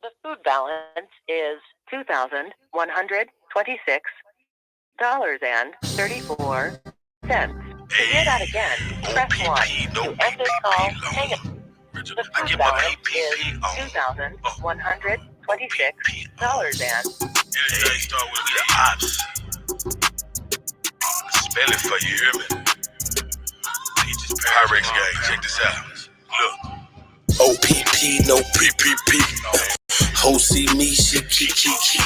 The food balance is $2,126.34. To hear that again, press 1. To end this call, hang it. The food balance is $2,126. Spell it for you, hear me? Pyrex gang, check this out. Look. OPP, no PPP. Ho see me, she key.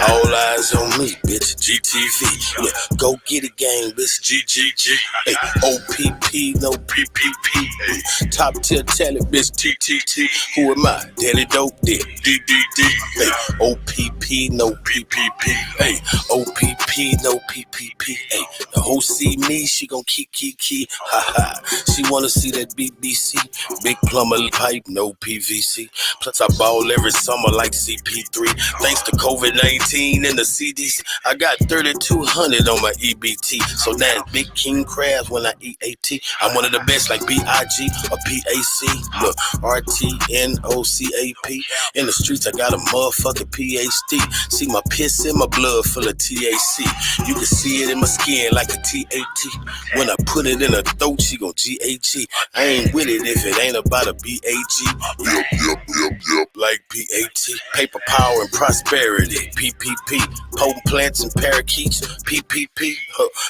All eyes on me, bitch. GTV. Yeah, go get it, gang, bitch. GGG. Hey, OPP, no PPP. Hey, top tier talent, bitch. TTT. Who am I? Daddy dope dick. DDD. Hey, OPP, no PPP. Hey, OPP, no PPP. Hey, the hoe see me, she gon' key. Ha ha. She wanna see that BBC. Big plumber pipe, no PVC. Plus I ball every summer like CP3. Thanks to COVID-19 and the CDC, I got 3,200 on my EBT. So that's big king crabs when I eat AT. I'm one of the best like BIG or PAC. Look, RTNOCAP. In the streets, I got a motherfucking PhD. See my piss in my blood full of TAC. You can see it in my skin like a TAT. When I put it in her throat, she gon' GAG. I ain't with it if it ain't about a BAG. Yup, like PAT. Paper power and prosperity. PPP. Potent plants and parakeets. PPP.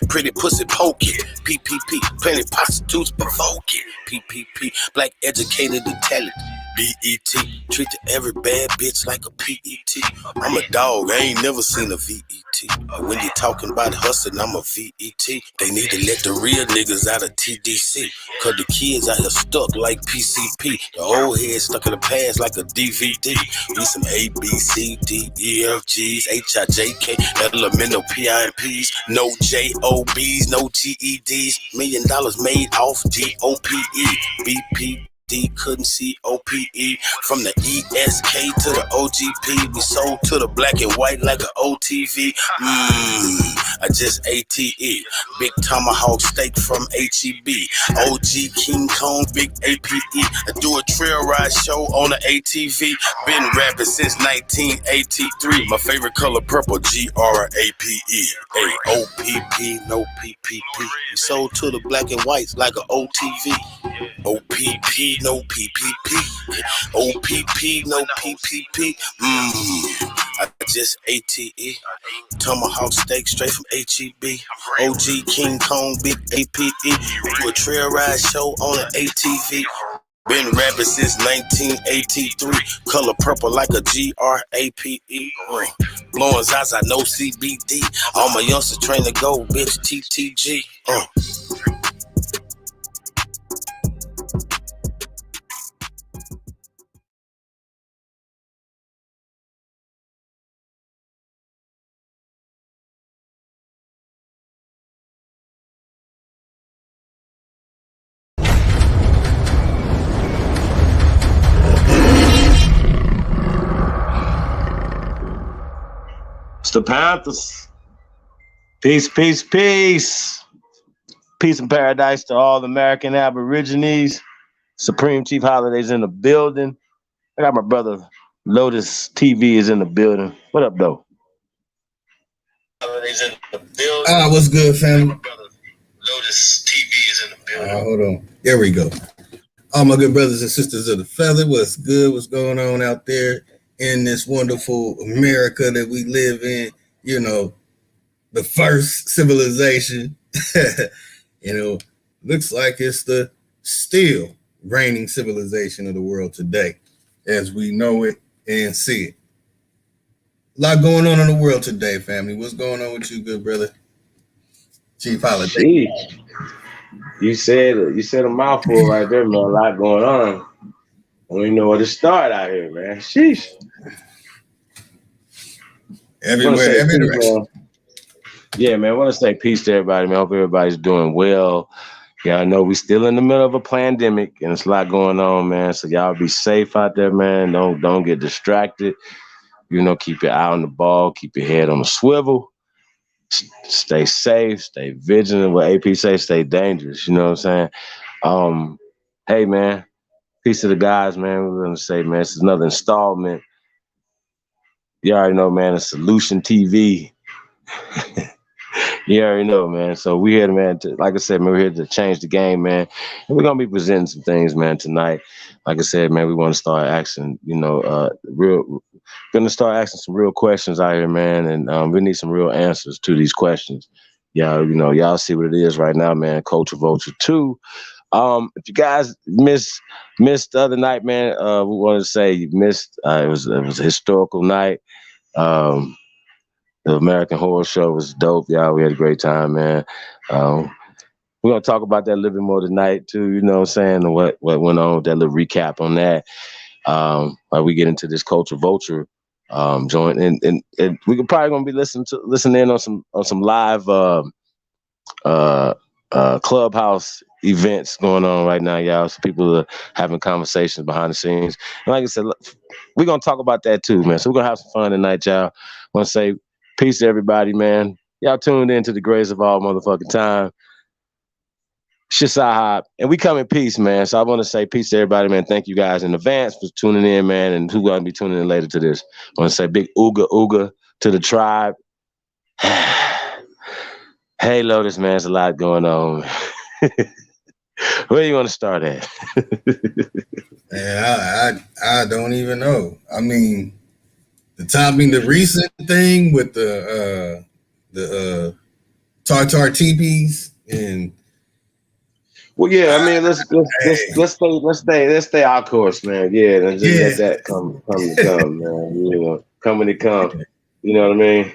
Pretty pussy poking. PPP. Plenty prostitutes provoking. PPP. Black educated intelligent. BET. Treat every bad bitch like a PET. I'm a dog, I ain't never seen a VET. But when you talking about hustling, I'm a VET. They need to let the real niggas out of TDC. Cause the kids out here stuck like PCP. The old head stuck in the past like a DVD. We some A, B, C, D, E, F, G's, H, I, J, K, LMN, no PIMPs, no JOBs, no GEDs. $1 million made off GOPE. BP. D couldn't see OPE. From the ESK to the OGP, we sold to the black and white like an OTV. I just ATE. Big tomahawk steak from HEB. OG King Kong, big APE. I do a trail ride show on the ATV. Been rapping since 1983. My favorite color purple, GRAPE. Hey, OPP, no PPP. We sold to the black and whites like an OTV. OPP, no PPP. OPP, no PPP. I just ATE. Tomahawk steak straight from HEB. OG King Kong, big APE. Do a trail ride show on an ATV. Been rapping since 1983. Color purple like a GRAPE. Blowing Zaza, no CBD. All my youngsters train to go, bitch, TTG. It's the Panthers. Peace. Peace and paradise to all American Aborigines. Supreme Chief Holiday's in the building. I got my brother Lotus TV is in the building. What up, though? Holiday's in the building. What's good, family? My brother Lotus TV is in the building. Hold on. There we go. All my good brothers and sisters of the feather, what's good? What's going on out there in this wonderful America that we live in? You know, the first civilization. Looks like it's the still reigning civilization of the world today, as we know it and see it. A lot going on in the world today, family. What's going on with you, good brother? Chief Holiday. You said a mouthful right there, man. A lot going on. I don't even know where to start out here, man. Sheesh. Everywhere, every direction. Yeah, man. I want to say peace to everybody, man. Hope everybody's doing well. Yeah, I know we still in the middle of a pandemic and it's a lot going on, man. So y'all be safe out there, man. Don't get distracted. Keep your eye on the ball, keep your head on the swivel. Stay safe, stay vigilant. What AP say, stay dangerous. You know what I'm saying? Hey, man. Peace to the guys, man. We're gonna say, man, this is another installment You already know, man. It's Solution TV. You already know, man. So we here, man. Like I said, man, we're here to change the game, man. And we're gonna be presenting some things, man, tonight. Like I said, man, we want to start asking, gonna start asking some real questions out here, man, and we need some real answers to these questions. Yeah, y'all see what it is right now, man. Culture Vulture 2. If you guys missed the other night, man, we wanted to say you missed. It was a historical night. Um, the American Horror Show was dope, y'all. We had a great time, man. We're gonna talk about that a little bit more tonight too. You know what I'm saying? And what went on? That little recap on that. While we get into this Culture Vulture joint, and we could probably gonna be listening in on some live clubhouse events going on right now, y'all. So people are having conversations behind the scenes. And like I said, we're gonna talk about that too, man. So we're gonna have some fun tonight, y'all. I want to say peace to everybody, man. Y'all tuned in to the greatest of all motherfucking time. Shisahab, and we come in peace, man. So I want to say peace to everybody, man. Thank you guys in advance for tuning in, man, and who's gonna be tuning in later to this. I want to say big ooga to the tribe. Hey, Lotus, man, there's a lot going on. Where you want to start at? Man, I don't even know. I mean, the recent thing with the tartar teepees and. Well, yeah, I mean, let's stay our course, man. Yeah, and just let that come, man. You know, come when it comes. You know what I mean?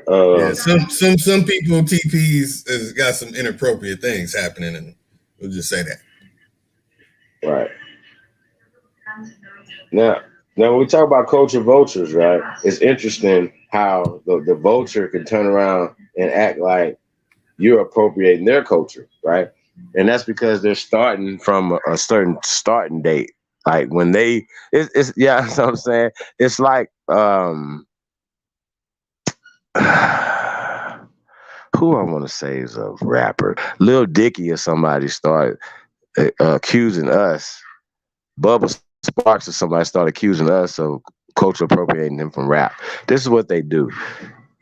Yeah, some people TPs has got some inappropriate things happening, and we'll just say that. Right. Now when we talk about culture vultures, right? It's interesting how the vulture can turn around and act like you're appropriating their culture, right? And that's because they're starting from a certain starting date. Like when it's yeah, that's what I'm saying. It's like who I want to say is a rapper, Lil Dicky or somebody started accusing us, Bubba Sparks or somebody started accusing us of culture appropriating them from rap. This is what they do.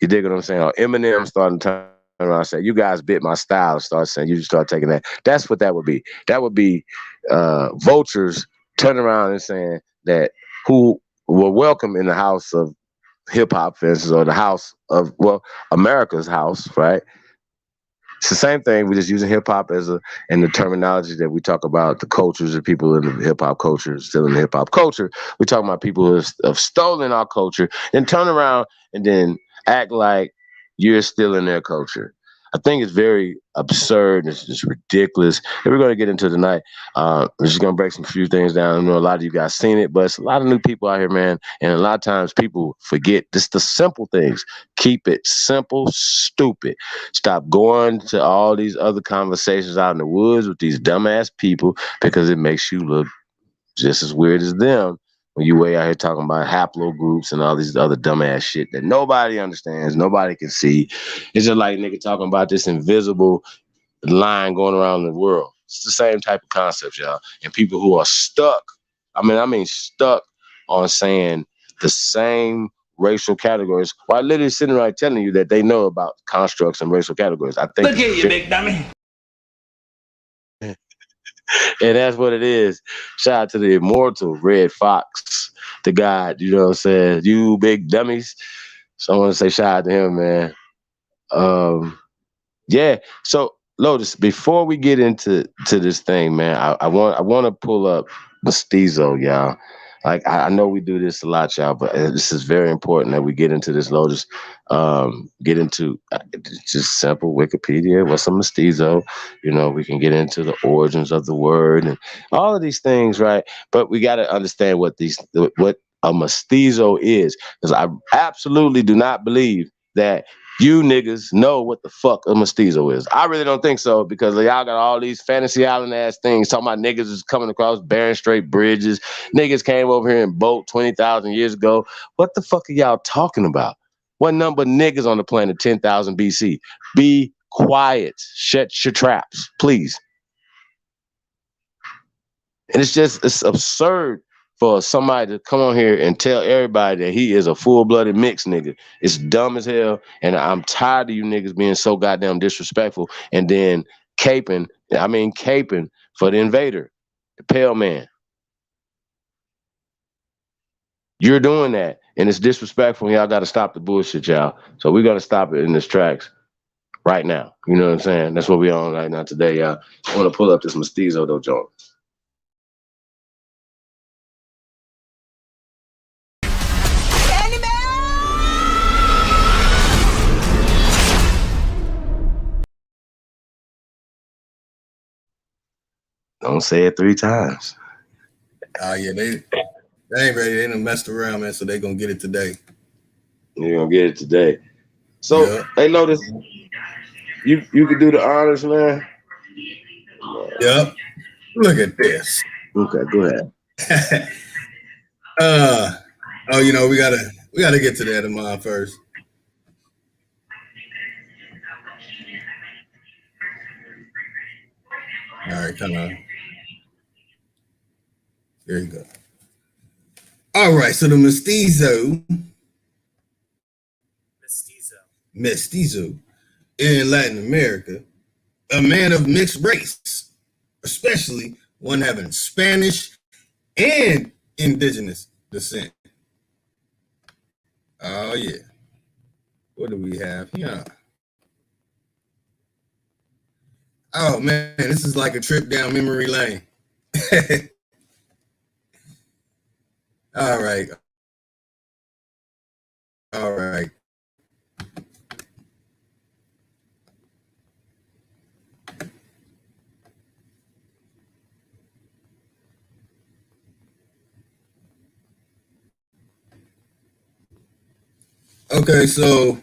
You dig what I'm saying? Or Eminem starting to turn around and say, "You guys bit my style." Start saying, "You just start taking that." That's what that would be. That would be vultures turning around and saying that who were welcome in the house of hip hop fences or the house of America's house, right? It's the same thing. We're just using hip hop and the terminology that we talk about the cultures of people in the hip hop culture, still in the hip hop culture. We're talking about people who have stolen our culture and turn around and then act like you're still in their culture. I think it's very absurd. It's just ridiculous. And we're going to get into it tonight. We're just going to break some few things down. I know a lot of you guys seen it, but it's a lot of new people out here, man. And a lot of times people forget just the simple things. Keep it simple, stupid. Stop going to all these other conversations out in the woods with these dumbass people because it makes you look just as weird as them. When you way out here talking about haplogroups and all these other dumbass shit that nobody understands, nobody can see. It's just like nigga talking about this invisible line going around the world. It's the same type of concept, y'all. And people who are stuck, I mean stuck on saying the same racial categories while literally sitting right telling you that they know about constructs and racial categories. I think look at you, big dummy. And that's what it is. Shout out to the immortal Red Fox, the God, you know what I'm saying? You big dummies. So I want to say shout out to him, man. Yeah. So Lotus, before we get into this thing, man, I want to pull up Mestizo, y'all. Like I know we do this a lot, y'all, but this is very important that we get into this, Lotus. Get into just simple Wikipedia. What's a Mestizo? You know, we can get into the origins of the word and all of these things, right? But we got to understand what a Mestizo is, because I absolutely do not believe that you niggas know what the fuck a Mestizo is. I really don't think so, because y'all got all these fantasy island ass things talking about niggas is coming across Bering Strait bridges. Niggas came over here in boat 20,000 years ago. What the fuck are y'all talking about? What number of niggas on the planet 10,000 BC? Be quiet. Shut your traps, please. And it's absurd for somebody to come on here and tell everybody that he is a full-blooded mixed nigga. It's dumb as hell, and I'm tired of you niggas being so goddamn disrespectful and then caping for the invader, the pale man. You're doing that, and it's disrespectful, and y'all got to stop the bullshit, y'all. So we got to stop it in this tracks right now. You know what I'm saying? That's what we on right now today, y'all. I want to pull up this Mestizo, though, John. Don't say it 3 times. Oh, yeah, they ain't ready. They done messed around, man, so they gonna get it today. You're going to get it today. So, Yeah. hey, Lotus, you could do the honors, man. Yep. Look at this. Okay, go ahead. You know, we gotta get to that Amon first. All right, come on. There you go. All right, so the Mestizo in Latin America, a man of mixed race, especially one having Spanish and indigenous descent. Oh yeah. What do we have here? Oh man, this is like a trip down memory lane. All right. All right. Okay, so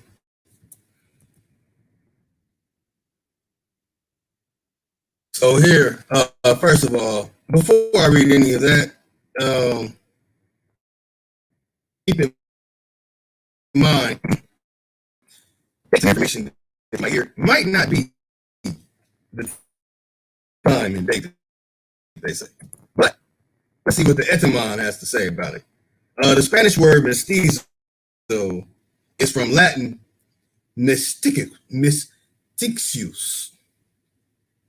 here, first of all, before I read any of that, keep in mind, information in my ear might not be the time and date they say, but let's see what the etymon has to say about it. The Spanish word mestizo is from Latin mesticius.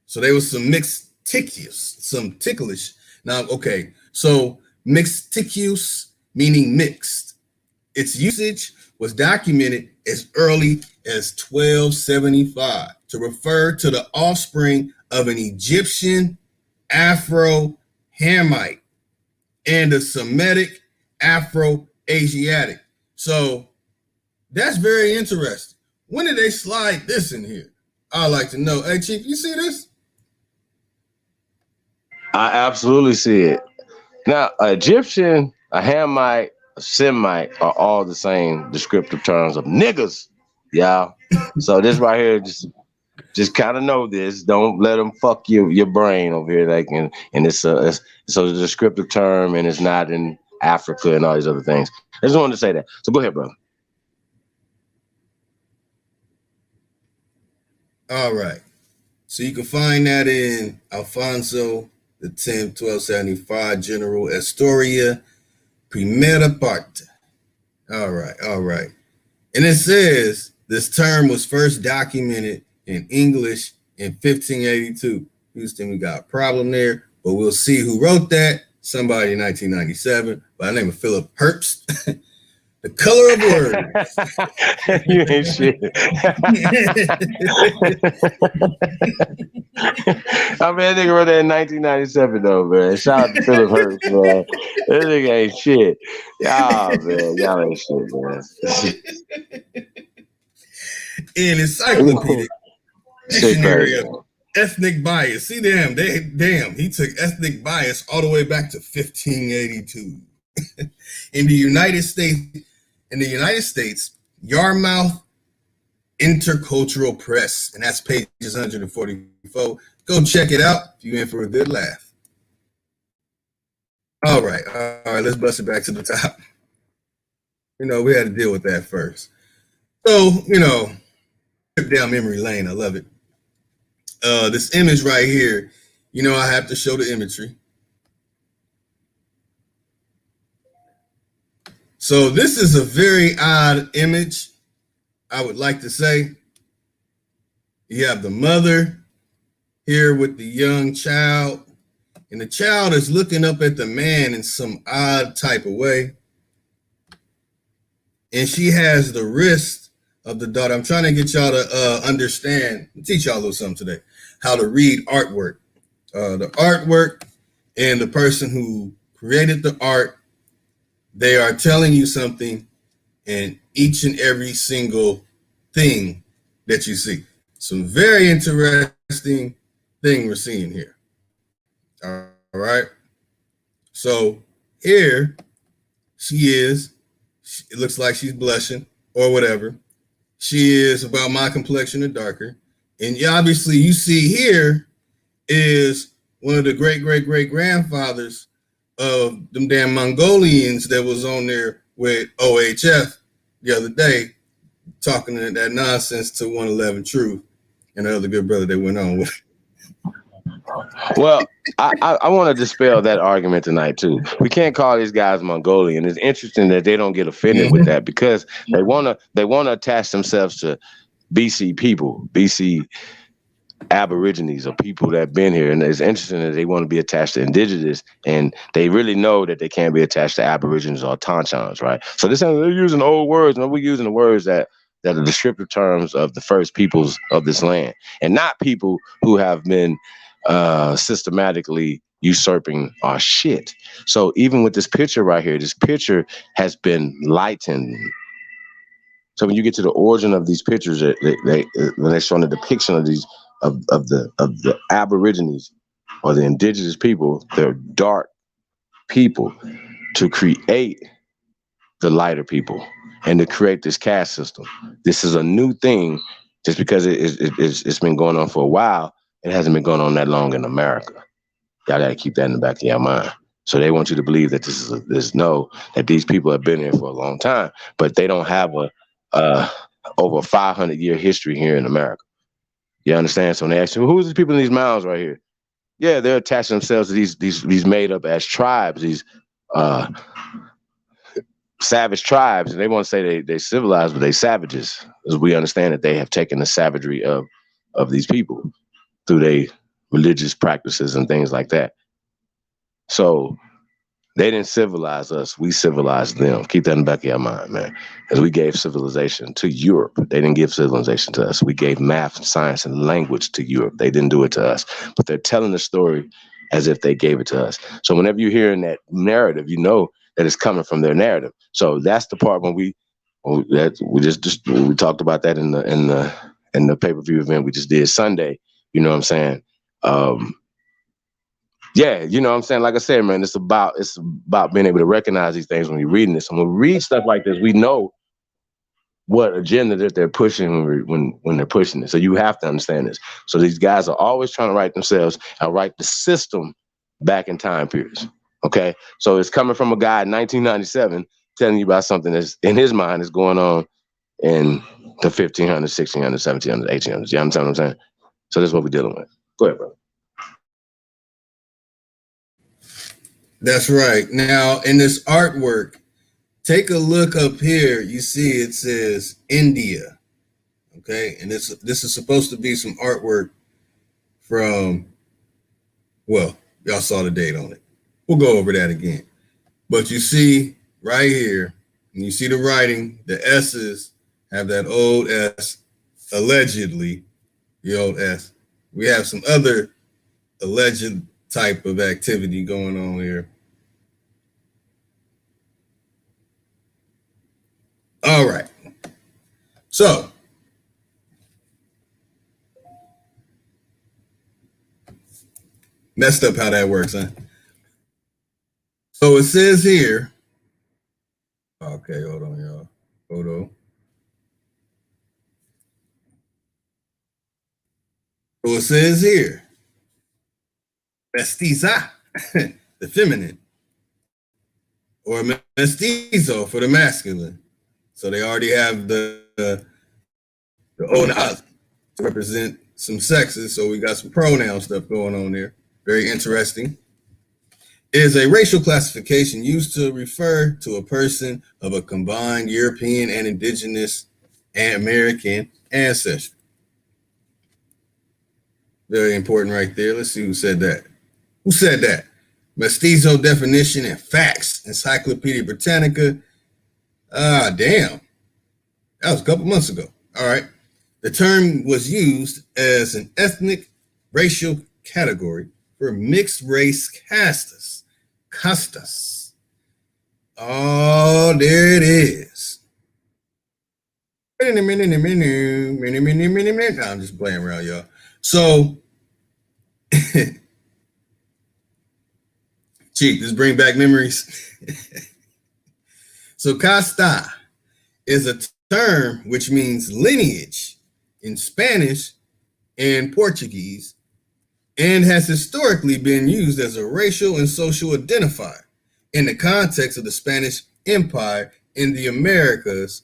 So there was some mixticius, some ticklish. Now, okay, so mixticius meaning mixed. Its usage was documented as early as 1275 to refer to the offspring of an Egyptian Afro-Hamite and a Semitic Afro-Asiatic. So that's very interesting. When did they slide this in here? I'd like to know. Hey, Chief, you see this? I absolutely see it. Now, Egyptian, a Hamite, a Semite are all the same descriptive terms of niggas, y'all. So this right here, just kind of know this. Don't let them fuck your brain over here. Like, and it's a descriptive term, and it's not in Africa and all these other things. I just wanted to say that. So go ahead, brother. All right. So you can find that in Alfonso X, 1275, General Historia, Primera Parte. All right. And it says this term was first documented in English in 1582. Houston, we got a problem there, but we'll see who wrote that. Somebody in 1997 by the name of Philip Herbst. The color of words. You ain't shit. I mean, that nigga wrote that in 1997, though, man. Shout out to Philip Herbst, man. That nigga ain't shit. Man. Y'all ain't shit, man. In Encyclopedic Dictionary of Ethnic Bias. See, he took ethnic bias all the way back to 1582. In the United States, Yarmouth Intercultural Press, and that's pages 144. Go check it out if you're in for a good laugh. All right, let's bust it back to the top. You know, we had to deal with that first. So, you know, trip down memory lane, I love it. This image right here, you know, I have to show the imagery. So this is a very odd image, I would like to say. You have the mother here with the young child, and the child is looking up at the man in some odd type of way. And she has the wrist of the daughter. I'm trying to get y'all to understand, teach y'all a little something today, how to read artwork. The artwork and the person who created the art, they are telling you something in each and every single thing that you see. Some very interesting thing we're seeing here. All right. So here she is. It looks like she's blushing or whatever. She is about my complexion or darker. And obviously you see here is one of the great grandfathers of them damn Mongolians that was on there with OHF the other day talking that nonsense to 111 Truth and the other good brother that went on with. Well, I want to dispel that argument tonight too. We can't call these guys Mongolian. It's interesting that they don't get offended with that because they wanna attach themselves to BC people, BC Aborigines or people that have been here. And it's interesting that they want to be attached to indigenous, and they really know that they can't be attached to Aborigines or Tonchons, right? So this they're using old words, and we're using the words that are descriptive terms of the first peoples of this land, and not people who have been systematically usurping our shit. So even with this picture right here, this picture has been lightened. So when you get to the origin of these pictures, when they're showing the depiction of these of the Aborigines or the indigenous people, they're dark people to create the lighter people and to create this caste system. This is a new thing, just because it's been going on for a while. It hasn't been going on that long in America. Y'all gotta keep that in the back of your mind. So they want you to believe that that these people have been here for a long time, but they don't have a over 500-year history here in America. You understand? So when they ask you, who's these people in these mounds right here? Yeah, they're attaching themselves to these made up as tribes, these savage tribes, and they want to say they civilized, but they savages, as we understand that they have taken the savagery of these people through their religious practices and things like that. So they didn't civilize us. We civilized them. Keep that in the back of your mind, man. As we gave civilization to Europe. They didn't give civilization to us. We gave math and science and language to Europe. They didn't do it to us. But they're telling the story as if they gave it to us. So whenever you're hearing that narrative, you know that it's coming from their narrative. So that's the part when we talked about that in the pay-per-view event we just did Sunday. You know what I'm saying? Yeah, you know what I'm saying? Like I said, man, it's about being able to recognize these things when you're reading this. And when we read stuff like this, we know what agenda that they're pushing when they're pushing it. So you have to understand this. So these guys are always trying to write themselves and write the system back in time periods. Okay? So it's coming from a guy in 1997 telling you about something that's in his mind is going on in the 1500s, 1600s, 1700s, 1800s. You understand what I'm saying? So this is what we're dealing with. Go ahead, brother. That's right. Now, in this artwork, take a look up here. You see it says India. Okay, and this is supposed to be some artwork from, well, y'all saw the date on it. We'll go over that again. But you see right here, and you see the writing, the S's have that old S, allegedly, the old S. We have some other alleged type of activity going on here. All right. So messed up how that works, huh? So it says here. Okay, hold on, y'all. Hold on. So it says here. Mestiza, the feminine, or mestizo for the masculine. So they already have the onas to represent some sexes. So we got some pronoun stuff going on there. Very interesting. is a racial classification used to refer to a person of a combined European and indigenous and American ancestry. Very important right there. Let's see who said that. Who said that? Mestizo definition and facts, Encyclopedia Britannica. Damn. That was a couple months ago. All right. The term was used as an ethnic racial category for mixed race castas. Castas. Oh, there it is. No, I'm just playing around, y'all. So, Chief, just bring back memories. So, casta is a term which means lineage in Spanish and Portuguese, and has historically been used as a racial and social identifier in the context of the Spanish Empire in the Americas.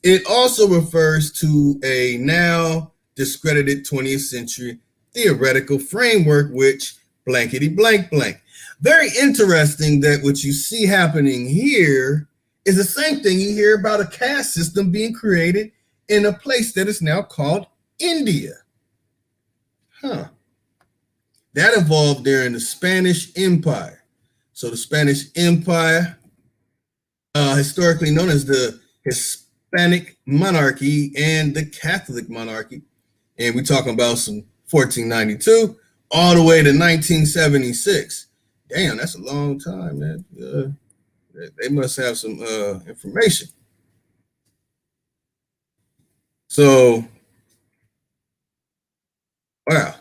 It also refers to a now discredited 20th century theoretical framework which blankety blank blank. Very interesting that what you see happening here is the same thing you hear about a caste system being created in a place that is now called India. That evolved during the Spanish Empire. So the Spanish Empire, historically known as the Hispanic monarchy and the Catholic monarchy. And we're talking about some 1492 all the way to 1976. Damn, that's a long time, man. They must have some information. So, wow.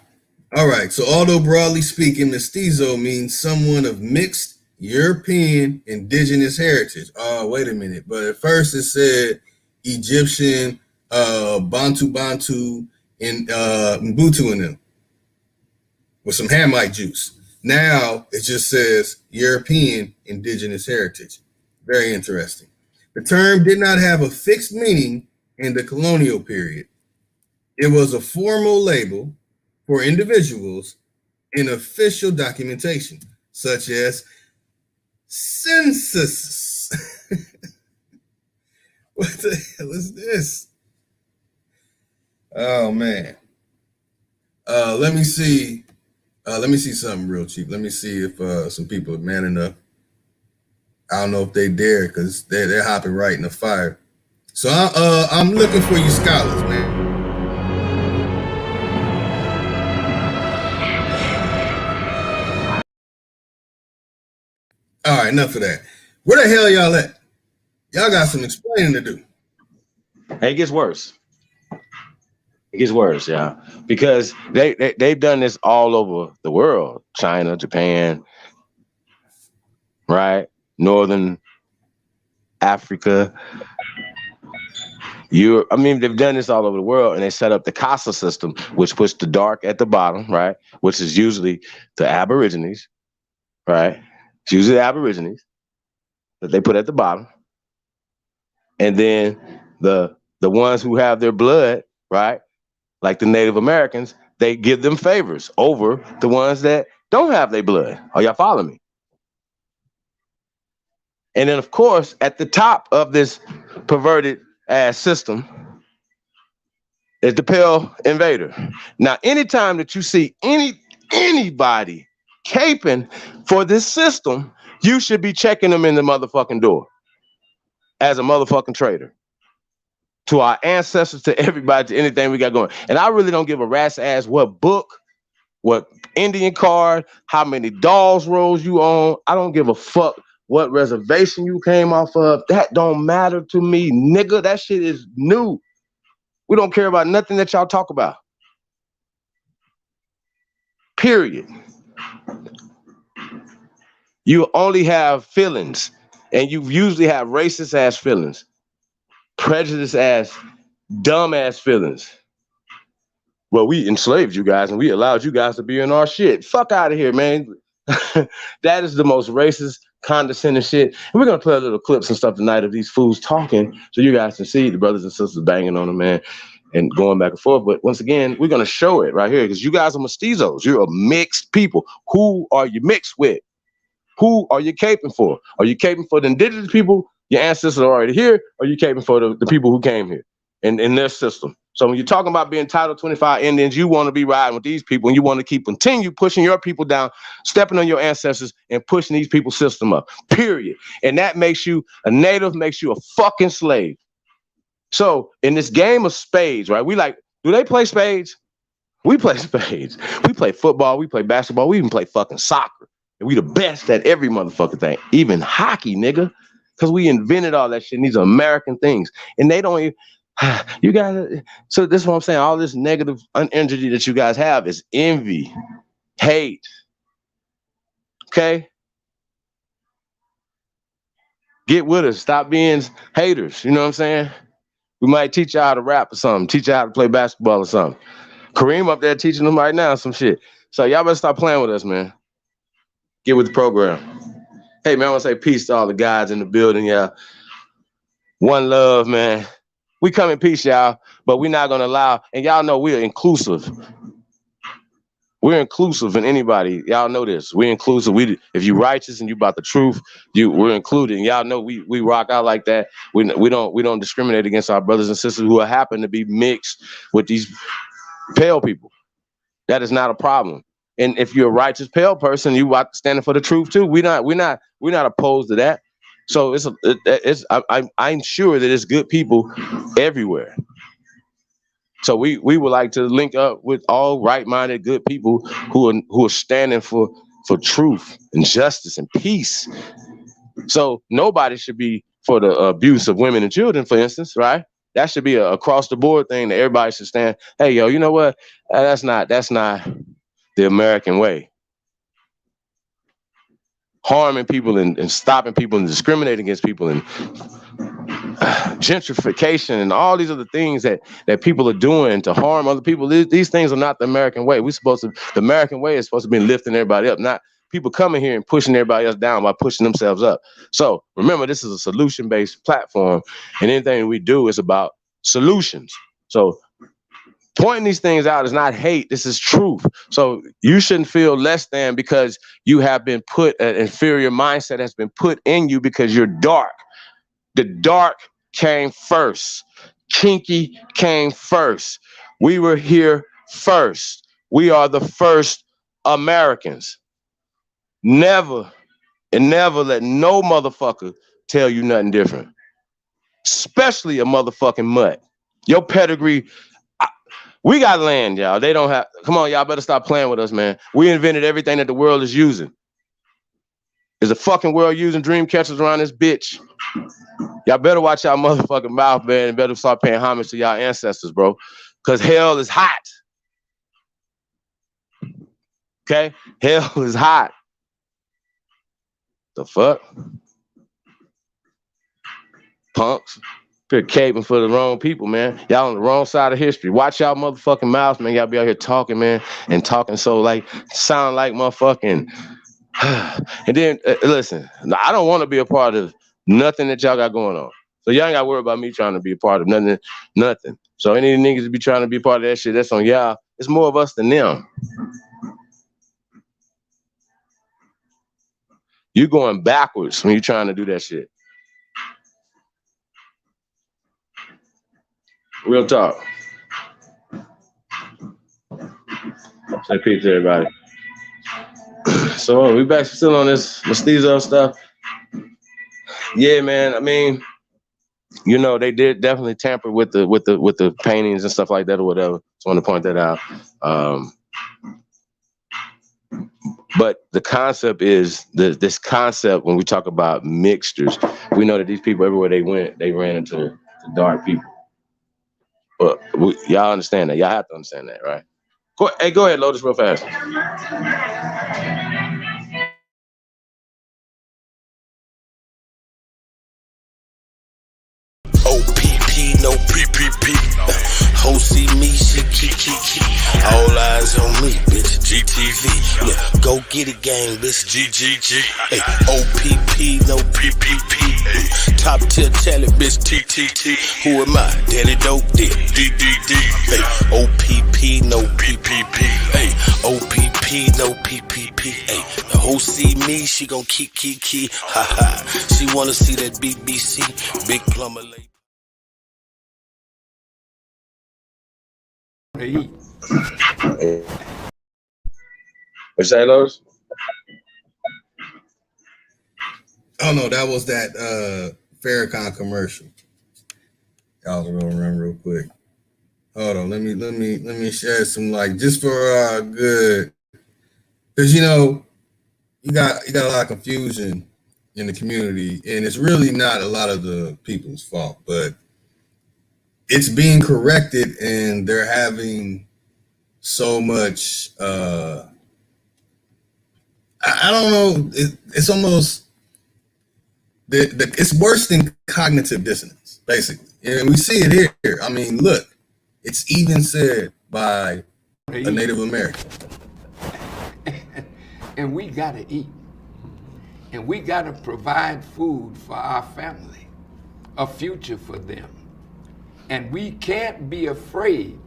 All right. So, although broadly speaking, mestizo means someone of mixed European indigenous heritage. Oh, wait a minute. But at first it said Egyptian, Bantu, and Mbutu in them with some Hamite juice. Now it just says European indigenous heritage. Very interesting. The term did not have a fixed meaning in the colonial period. It was a formal label for individuals in official documentation, such as censuses. What the hell is this? Oh man. Let me see something real cheap. Let me see if some people are man enough. I don't know if they dare because they're hopping right in the fire. So I'm looking for you scholars, man. All right, enough of that. Where the hell y'all at? Y'all got some explaining to do. Hey, it gets worse. It gets worse, yeah, because they've done this all over the world. China, Japan, right? Northern Africa, Europe. I mean, they've done this all over the world, and they set up the CASA system, which puts the dark at the bottom, right? Which is usually the Aborigines, right? It's usually the Aborigines that they put at the bottom, and then the ones who have their blood, right? Like the Native Americans, they give them favors over the ones that don't have their blood. Are y'all following me? And then, of course, at the top of this perverted ass system is the Pale Invader. Now, anytime that you see anybody caping for this system, you should be checking them in the motherfucking door as a motherfucking traitor. To our ancestors, to everybody, to anything we got going. And I really don't give a rat's ass what book, what Indian card, how many dolls rolls you own. I don't give a fuck what reservation you came off of. That don't matter to me, nigga. That shit is new. We don't care about nothing that y'all talk about. Period. You only have feelings, and you usually have racist ass feelings. Prejudice ass, dumb ass feelings. Well, we enslaved you guys and we allowed you guys to be in our shit. Fuck out of here, man. That is the most racist, condescending shit. And we're gonna play a little clips and stuff tonight of these fools talking so you guys can see the brothers and sisters banging on them, man, and going back and forth. But once again, we're gonna show it right here because you guys are mestizos. You're a mixed people. Who are you mixed with? Who are you caping for? Are you caping for the indigenous people, your ancestors are already here, or are you caping for the people who came here and in their system? So when you're talking about being Title 25 Indians, you want to be riding with these people and you want to continue pushing your people down, stepping on your ancestors and pushing these people's system up, period. And that makes you a native, makes you a fucking slave. So in this game of spades, right? Do they play spades? We play spades. We play football, we play basketball, we even play fucking soccer. And we the best at every motherfucking thing, even hockey, nigga. Because we invented all that shit. And these are American things. And they don't even, you guys, so this is what I'm saying. All this negative energy that you guys have is envy, hate. Okay? Get with us. Stop being haters. You know what I'm saying? We might teach you how to rap or something. Teach you how to play basketball or something. Kareem up there teaching them right now some shit. So y'all better stop playing with us, man. Get with the program. Hey, man, I want to say peace to all the guys in the building, y'all. One love, man. We come in peace, y'all, but we're not going to allow, and y'all know we're inclusive. We're inclusive in anybody. Y'all know this. We're inclusive. If you righteous and you about the truth, we're included. And y'all know we rock out like that. We don't discriminate against our brothers and sisters who happen to be mixed with these pale people. That is not a problem. And if you're a righteous pale person, you are standing for the truth too. We're not opposed to that. So I'm sure that it's good people everywhere. So we would like to link up with all right-minded, good people who are standing for truth and justice and peace. So nobody should be for the abuse of women and children, for instance, right? That should be a across the board thing that everybody should stand. Hey, yo, you know what? That's not the American way. Harming people and stopping people and discriminating against people and gentrification and all these other things that people are doing to harm other people. These things are not the American way. The American way is supposed to be lifting everybody up, not people coming here and pushing everybody else down by pushing themselves up. So remember, this is a solution-based platform, and anything we do is about solutions. So pointing these things out is not hate. This is truth. So you shouldn't feel less than because you have been put, an inferior mindset has been put in you because you're dark. The dark came first. Kinky came first. We were here first. We are the first Americans. Never let no motherfucker tell you nothing different. Especially a motherfucking mutt. Your pedigree, we got land, y'all. They don't have, come on, y'all better stop playing with us, man. We invented everything that the world is using. Is the fucking world using dream catchers around this bitch? Y'all better watch y'all motherfucking mouth, man, and better start paying homage to y'all ancestors, bro. Because hell is hot. Okay? Hell is hot. The fuck? Punks. You're caping for the wrong people, man. Y'all on the wrong side of history. Watch y'all motherfucking mouths, man. Y'all be out here talking, man, and talking so sound like motherfucking. And then, listen, I don't want to be a part of nothing that y'all got going on. So y'all ain't got to worry about me trying to be a part of nothing. So any niggas that be trying to be part of that shit, that's on y'all. It's more of us than them. You going backwards when you trying to do that shit. Real talk. Say peace to everybody. So we back still on this Mestizo stuff. Yeah, man. I mean, you know, they did definitely tamper with the paintings and stuff like that or whatever. Just want to point that out. But the concept is this concept when we talk about mixtures. We know that these people everywhere they went, they ran into dark people. But y'all understand that. Y'all have to understand that, right? Go ahead, Lotus, real fast. OPP, no PPP. Ho see me, she key. All eyes on me, bitch. GTV. Yeah, go get it, gang, bitch. GGG. Hey, OPP, no PPP. Top tier talent, bitch. TTT. Who am I? Daddy dope dick. DDD. Hey, OPP, no PPP. Hey, OPP, no PPP. Hey, the ho see me, me, she gon' keep, ha ha. She wanna see that BBC, Big Plumber Lady. Eat. What's that, Lotus? Oh no, that was that Farrakhan commercial. Y'all gonna remember real quick. Hold on, let me share some like just for good, because you know you got a lot of confusion in the community, and it's really not a lot of the people's fault, but it's being corrected, and they're having so much. I don't know. It's almost it's worse than cognitive dissonance, basically. And we see it here. I mean, look, it's even said by a Native American. And we got to eat. And we got to provide food for our family, a future for them. And we can't be afraid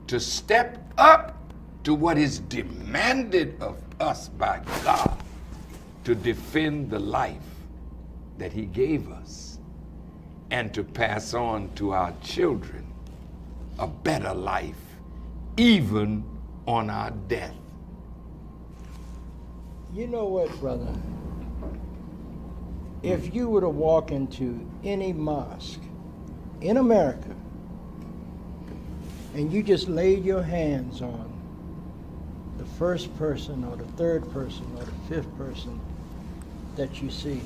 to step up to what is demanded of us by God to defend the life that he gave us and to pass on to our children a better life, even on our death. You know what, brother? If you were to walk into any mosque in America and you just laid your hands on the first person or the third person or the fifth person that you see,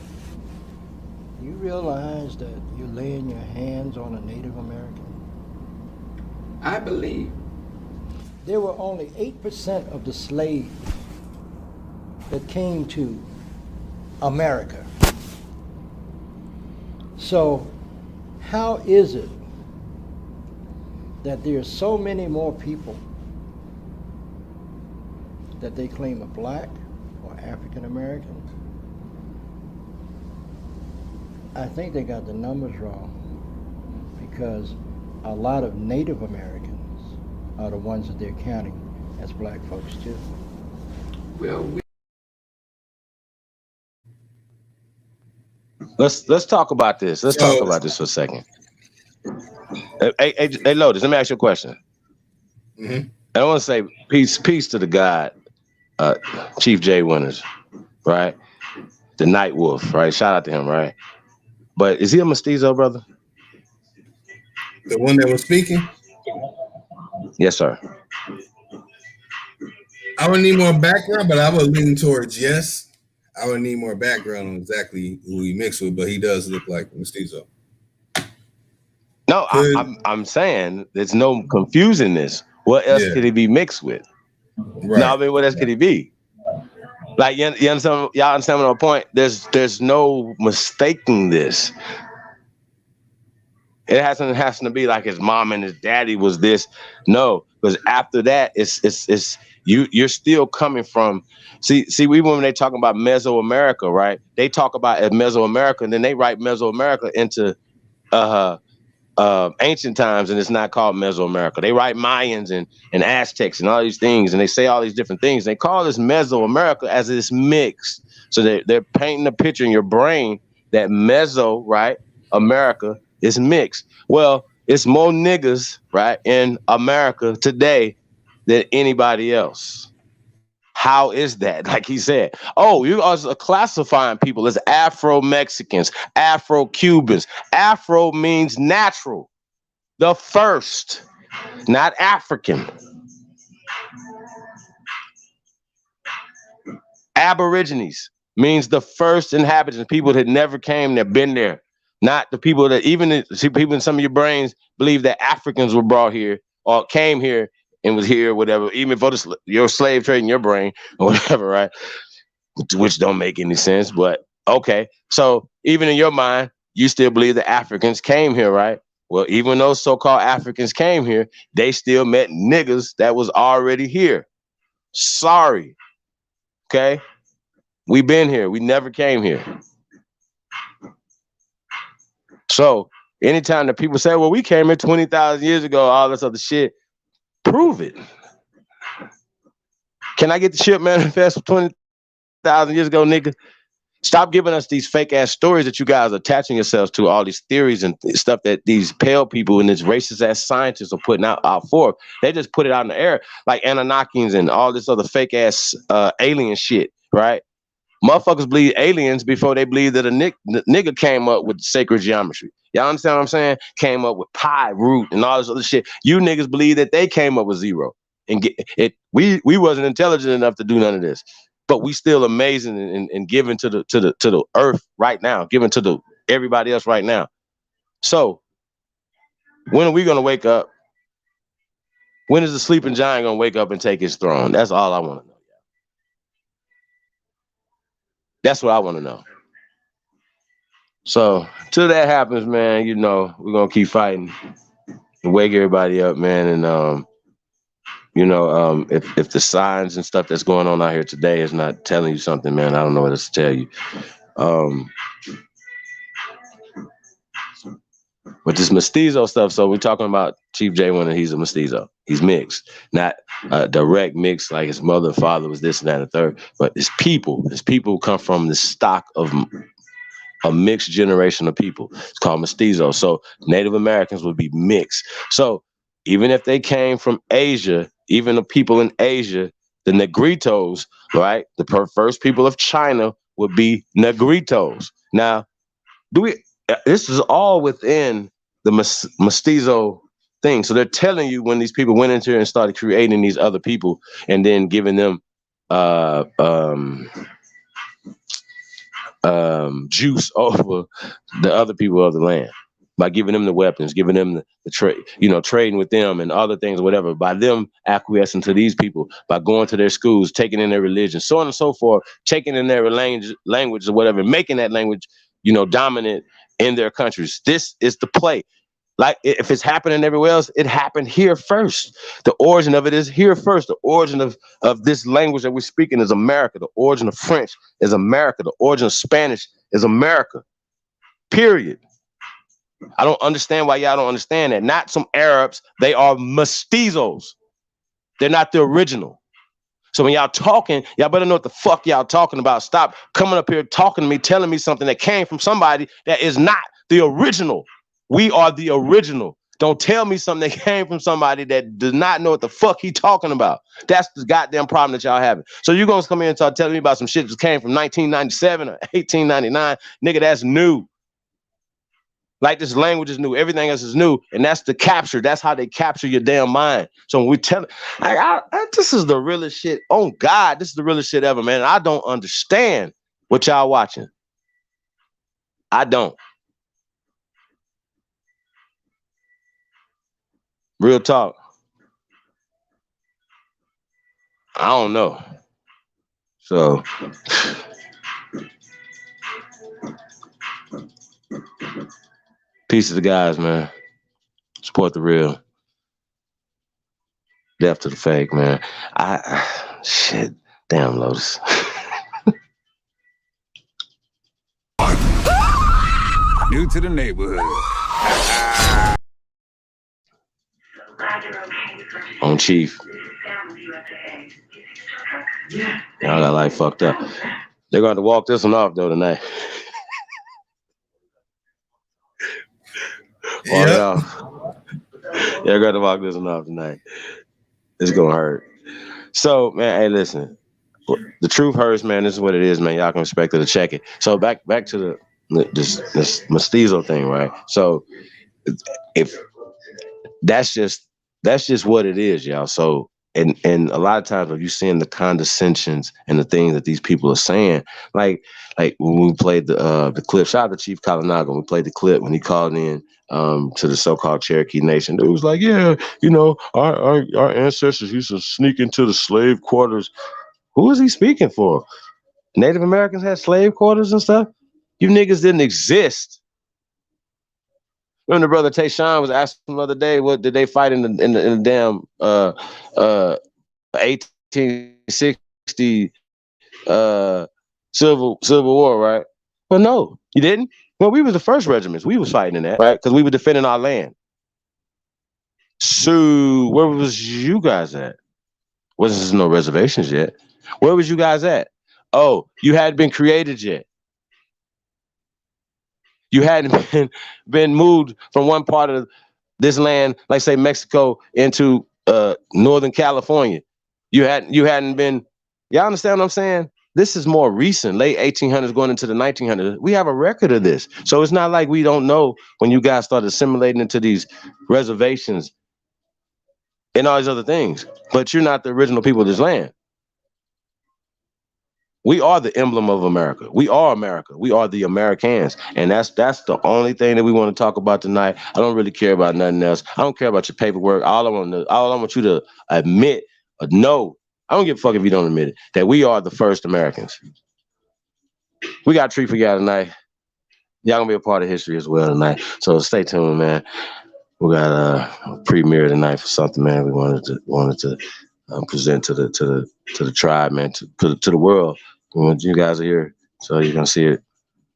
you realize that you're laying your hands on a Native American? I believe there were only 8% of the slaves that came to America. So how is it that there are so many more people that they claim are black or African American? I think they got the numbers wrong, because a lot of Native Americans are the ones that they're counting as black folks too. well, Let's talk about this. Let's talk about this for a second. Hey, Lotus, let me ask you a question. Mm-hmm. I want to say peace to the God, Chief J Winters, right? The Night Wolf, right? Shout out to him, right? But is he a Mestizo, brother? The one that was speaking? Yes, sir. I would need more background, but I would lean towards yes. I would need more background on exactly who he mixed with, but he does look like Mestizo. No, I'm saying there's no confusing this. What else could he be mixed with? Right. No, I mean, what else could he be? Like, you understand? Y'all understand my point? There's no mistaking this. It has to be like his mom and his daddy was this. No, because after that, it's you're still coming from. See, when they talk about Mesoamerica, right? They talk about Mesoamerica, and then they write Mesoamerica into ancient times, and it's not called Mesoamerica. They write Mayans and Aztecs and all these things, and they say all these different things. They call this Mesoamerica as it's mixed. So they're painting a picture in your brain that Meso, right, America is mixed. Well, it's more niggas, right, in America today than anybody else. How is that? Like he said, oh, you are classifying people as Afro-Mexicans, Afro-Cubans. Afro means natural, the first, not African. Aborigines means the first inhabitants, people that never came, that been there. Not the people that see people in some of your brains believe that Africans were brought here or came here and was here, whatever, even for your slave trade in your brain or whatever, right? Which don't make any sense, but okay. So even in your mind, you still believe the Africans came here, right? Well, even those so-called Africans came here, they still met niggas that was already here. Sorry, okay? We been here. We never came here. So anytime that people say, well, we came here 20,000 years ago, all this other shit, prove it. Can I get the ship manifest for 3,000 years ago, nigga. Stop giving us these fake ass stories that you guys are attaching yourselves to, all these theories and stuff that these pale people and these racist ass scientists are putting out for. They just put it out in the air like Anunnakis and all this other fake ass alien shit, right? Motherfuckers believe aliens before they believe that a nigga came up with sacred geometry. Y'all understand what I'm saying? Came up with pi, root, and all this other shit. You niggas believe that they came up with zero. And get it. We wasn't intelligent enough to do none of this. But we still amazing and giving to the earth right now, giving to everybody else right now. So when are we gonna wake up? When is the sleeping giant gonna wake up and take his throne? That's all I want to know. That's what I want to know. So till that happens, man, you know, we're gonna keep fighting and wake everybody up, man. And if the signs and stuff that's going on out here today is not telling you something, man, I don't know what else to tell you. But this Mestizo stuff, so we're talking about Chief J One, and he's a Mestizo. He's mixed, not a direct mix like his mother and father was this and that and the third, but his people who come from the stock of a mixed generation of people. It's called Mestizo. So Native Americans would be mixed. So even if they came from Asia, even the people in Asia, the Negritos, right? The first people of China would be Negritos. Now, this is all within the Mestizo thing. So they're telling you when these people went into here and started creating these other people and then giving them juice over the other people of the land by giving them the weapons, giving them the trade, trading with them and other things or whatever, by them acquiescing to these people, by going to their schools, taking in their religion, so on and so forth, taking in their language or whatever, making that language, dominant in their countries. This is the play. Like if it's happening everywhere else, it happened here first. The origin of it is here first. The origin of this language that we're speaking is America. The origin of French is America. The origin of Spanish is America. Period. I don't understand why y'all don't understand that. Not some Arabs. They are mestizos. They're not the original. So when y'all talking, y'all better know what the fuck y'all talking about. Stop coming up here talking to me, telling me something that came from somebody that is not the original. We are the original. Don't tell me something that came from somebody that does not know what the fuck he talking about. That's the goddamn problem that y'all having. So you're going to come in and start telling me about some shit that came from 1997 or 1899. Nigga, that's new. Like this language is new. Everything else is new. And that's the capture. That's how they capture your damn mind. So when we tell, this is the realest shit. Oh, God, this is the realest shit ever, man. I don't understand what y'all watching. I don't. Real talk. I don't know. So peace to the guys, man. Support the real. Death to the fake, man. Shit. Damn, Lotus. New to the neighborhood. On Chief. Y'all got like fucked up. They're going to walk this one off though tonight. Yeah. They're going to walk this one off tonight. It's going to hurt. So, man, hey, listen. The truth hurts, man. This is what it is, man. Y'all can expect it to check it. So back to this Mestizo thing, right? So if that's just what it is, y'all. So and a lot of times when you seeing the condescensions and the things that these people are saying, like when we played the clip, shout out to Chief Kalinaga, when we played the clip when he called in to the so-called Cherokee Nation, it was like, yeah, our ancestors used to sneak into the slave quarters. Who is he speaking for? Native Americans had slave quarters and stuff? You niggas didn't exist. Remember, brother Tayshawn was asking the other day, what did they fight in the damn 1860 Civil War, right? Well, no, you didn't. Well, we was the first regiments. We was fighting in that, right? Because we were defending our land. So where was you guys at? Wasn't no reservations yet. Where was you guys at? Oh, you hadn't been created yet. You hadn't been moved from one part of this land, like say Mexico, into Northern California. You hadn't been. Y'all understand what I'm saying? This is more recent, late 1800s going into the 1900s. We have a record of this, so it's not like we don't know when you guys started assimilating into these reservations and all these other things. But you're not the original people of this land. We are the emblem of America. We are America. We are the Americans. And that's the only thing that we want to talk about tonight. I don't really care about nothing else. I don't care about your paperwork. All I want you to admit or know, I don't give a fuck if you don't admit it, that we are the first Americans. We got a treat for y'all tonight. Y'all gonna be a part of history as well tonight. So stay tuned, man. We got a premiere tonight for something, man. We wanted to present to the tribe, man, to the world. You guys are here, so you're gonna see it.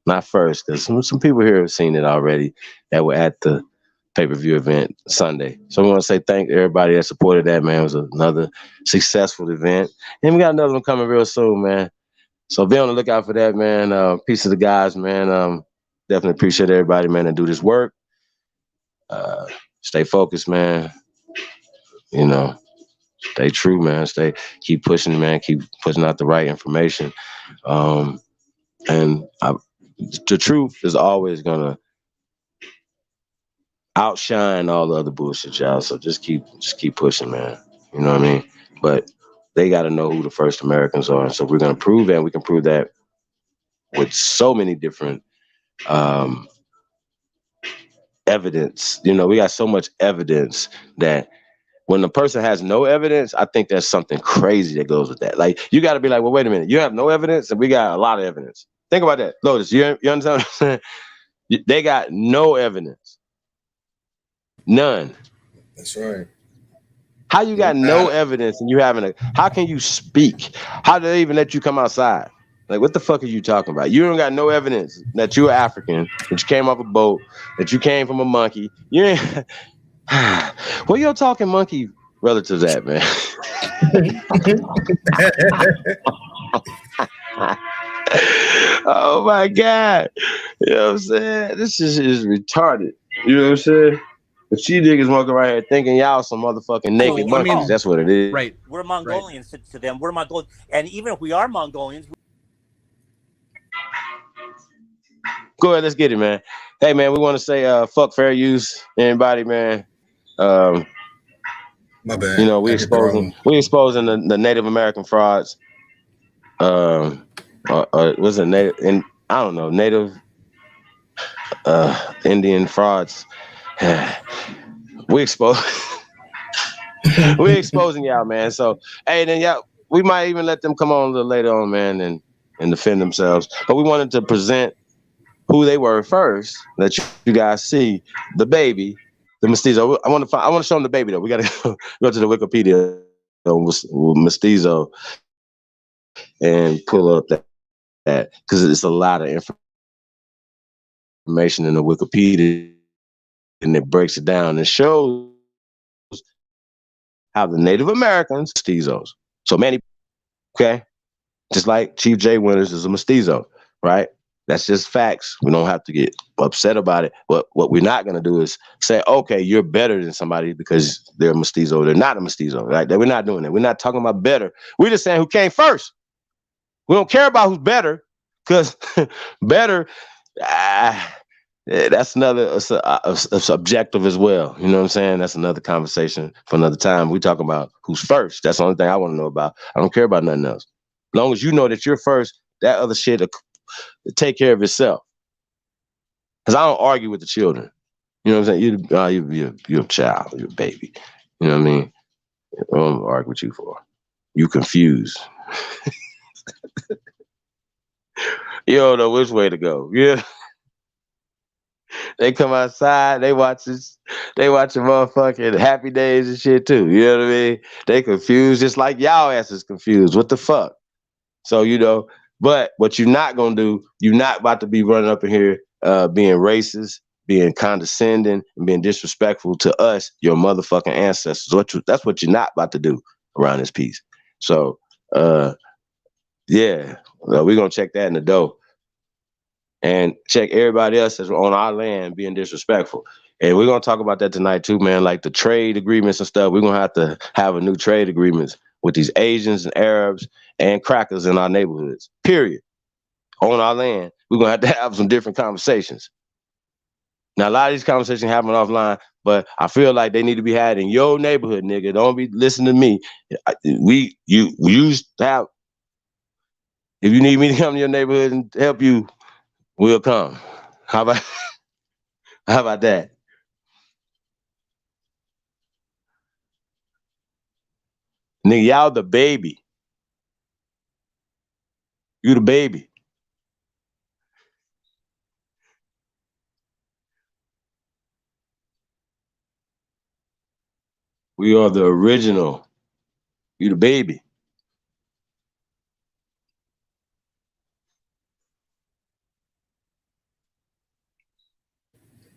Not first, because some people here have seen it already that were at the pay-per-view event Sunday. So we want to say thank everybody that supported that, man. It was another successful event, and we got another one coming real soon, man. So be on the lookout for that, man. Peace to the guys, man. Definitely appreciate everybody, man, that do this work. Stay focused, man. You know. Stay true, man. Keep pushing, man. Keep pushing out the right information. And the truth is always gonna outshine all the other bullshit, y'all. So just keep pushing, man. You know what I mean? But they got to know who the first Americans are. So we're gonna prove that. And we can prove that with so many different evidence. You know, we got so much evidence that. When the person has no evidence, I think there's something crazy that goes with that. Like, you got to be like, well, wait a minute. You have no evidence, and we got a lot of evidence. Think about that. Lotus, you understand what I'm saying? They got no evidence. None. That's right. How you got no evidence and you how can you speak? How do they even let you come outside? Like, what the fuck are you talking about? You don't got no evidence that you're African, that you came off a boat, that you came from a monkey. You ain't... Where your talking monkey relatives at, man? Oh my God. You know what I'm saying? This is retarded. You know what I'm saying? But she niggas walking right here thinking y'all some motherfucking naked monkeys. That's what it is. Right. We're Mongolians to them. We're Mongolians. And even if we are Mongolians. Go ahead, let's get it, man. Hey, man, we want to say fuck fair use, anybody, man. My bad. You know, we exposing the Native American frauds. Was it native? And I don't know, Native Indian frauds. We exposing y'all, man. So hey, then y'all, we might even let them come on a little later on, man, and defend themselves. But we wanted to present who they were first. Let you guys see the baby. The Mestizo. I want to show them the baby though. We got to go to the Wikipedia with Mestizo and pull up that because it's a lot of information in the Wikipedia, and it breaks it down and shows how the Native Americans Mestizos. So many, okay, just like Chief Jay Winters is a Mestizo, right? That's just facts. We don't have to get upset about it. But what we're not going to do is say, okay, you're better than somebody because they're a Mestizo. They're not a Mestizo, right? We're not doing that. We're not talking about better. We're just saying who came first. We don't care about who's better because better, that's another subjective as well. You know what I'm saying? That's another conversation for another time. We talk about who's first. That's the only thing I want to know about. I don't care about nothing else. As long as you know that you're first, that other shit take care of itself. Because I don't argue with the children. You know what I'm saying? You're a child. You're a baby. You know what I mean? I don't argue with you for. You confused. You don't know which way to go. Yeah. They come outside, they watch a motherfucking Happy Days and shit too. You know what I mean? They confused just like y'all asses confused. What the fuck? So, you know, but what you're not gonna do, you're not about to be running up in here being racist, being condescending, and being disrespectful to us, your motherfucking ancestors. That's what you're not about to do around this piece. So Yeah, we're gonna check that in the door. And check everybody else that's on our land being disrespectful. And we're gonna talk about that tonight too, man. Like the trade agreements and stuff. We're gonna have a new trade agreements with these Asians and Arabs and crackers in our neighborhoods. Period. On our land, we're gonna have to have some different conversations. Now, a lot of these conversations happen offline, but I feel like they need to be had in your neighborhood, nigga. Don't be listening to me. We used to have. If you need me to come to your neighborhood and help you, we'll come. How about that? Nigga, y'all the baby. You the baby. We are the original. You the baby.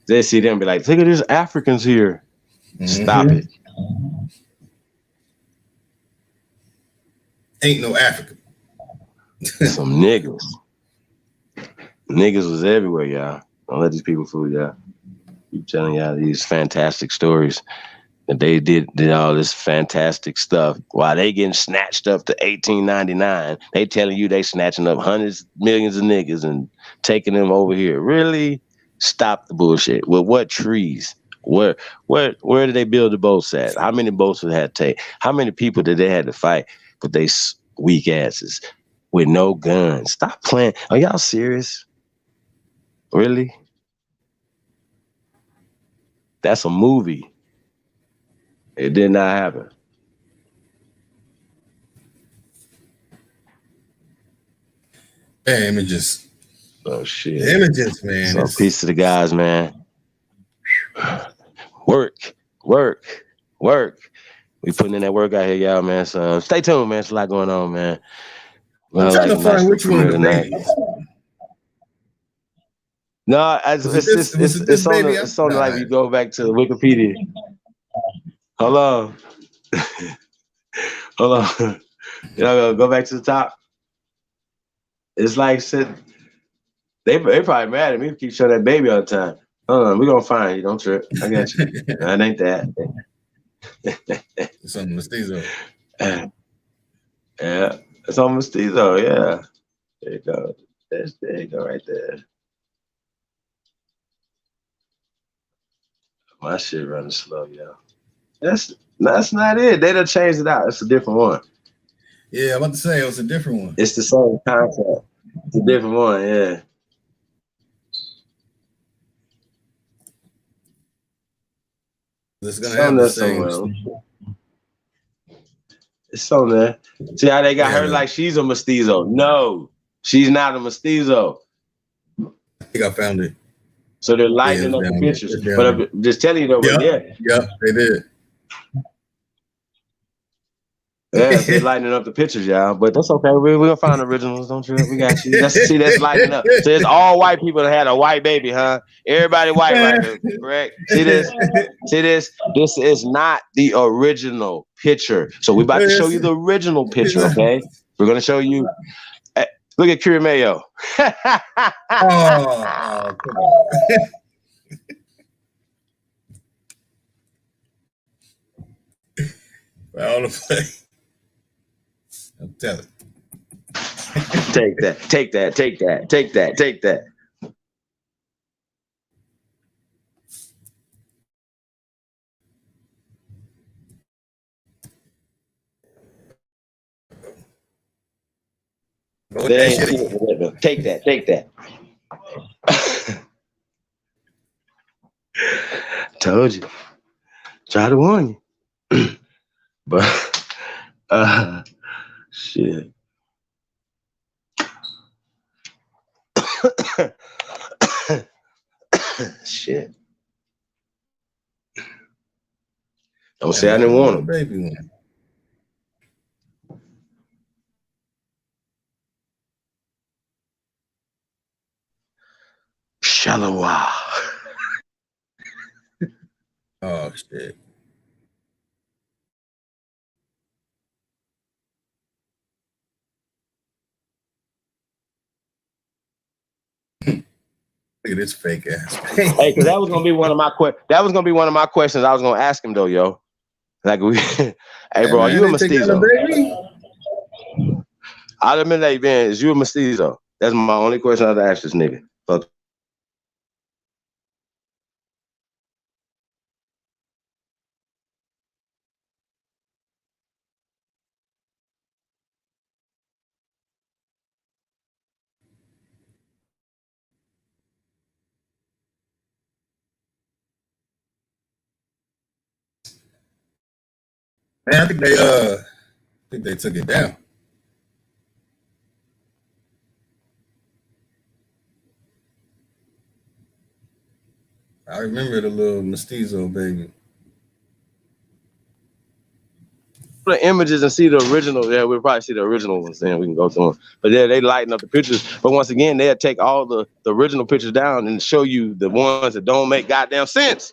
They see them be like, look at these Africans here. Stop it. Ain't no African. Some niggas. Niggas was everywhere, y'all. Don't let these people fool y'all. Keep telling y'all these fantastic stories. And they did all this fantastic stuff while they getting snatched up to 1899. They telling you they snatching up hundreds, millions of niggas and taking them over here. Really? Stop the bullshit. With what trees? Where did they build the boats at? How many boats did they have to take? How many people did they have to fight with they weak asses with no guns? Stop playing. Are y'all serious? Really? That's a movie. It did not happen. Hey, images. Oh shit. Images, man. So peace to the guys, man. Work. We putting in that work out here, y'all, man. So stay tuned, man. There's a lot going on, man. I'm trying to find which one of the babies. No, it's on like you go back to Wikipedia. Hold on. You know, go back to the top. It's like they probably mad at me for keep showing that baby all the time. Hold on, we're gonna find you. Don't trip. I got you. That ain't that. It's on Mestizo. Yeah, it's on Mestizo. Yeah, there you go. There you go, right there. My shit running slow, yo. That's not it. They done changed it out. It's a different one. Yeah, I'm about to say it was a different one. It's the same concept. It's a different one, yeah. It's gonna have the same. It's on there. See how they got her like she's a Mestizo. No, she's not a Mestizo. I think I found it. So they're lightening up the pictures. But I'm just telling you though, Yep, they did. Yeah, they're lightening up the pictures, y'all. But that's okay. We're gonna find originals, don't you? We got you. That's lightening up. So it's all white people that had a white baby, huh? Everybody white right now, correct? See this? This is not the original picture. So we're about to show you the original picture, okay? We're gonna show you. Look at Curie Mayo. Oh, come on. All the play. I'm telling. Take that. Take that. Told you. Try to warn you. But shit. Shit. Don't say I didn't want him. Baby one. Shalawa. Oh shit. Look at this fake ass. Hey, because that was gonna be one of my questions I was gonna ask him though, yo. Like, hey, bro, are you a mestizo? I'll admit that, man. Is you a mestizo? That's my only question I've asked this nigga. Fuck. Man, I think they took it down. I remember the little mestizo baby. The images and see the original. Yeah, we'll probably see the original ones. Then we can go through them. But yeah, they lighten up the pictures. But once again, they'll take all the original pictures down and show you the ones that don't make goddamn sense.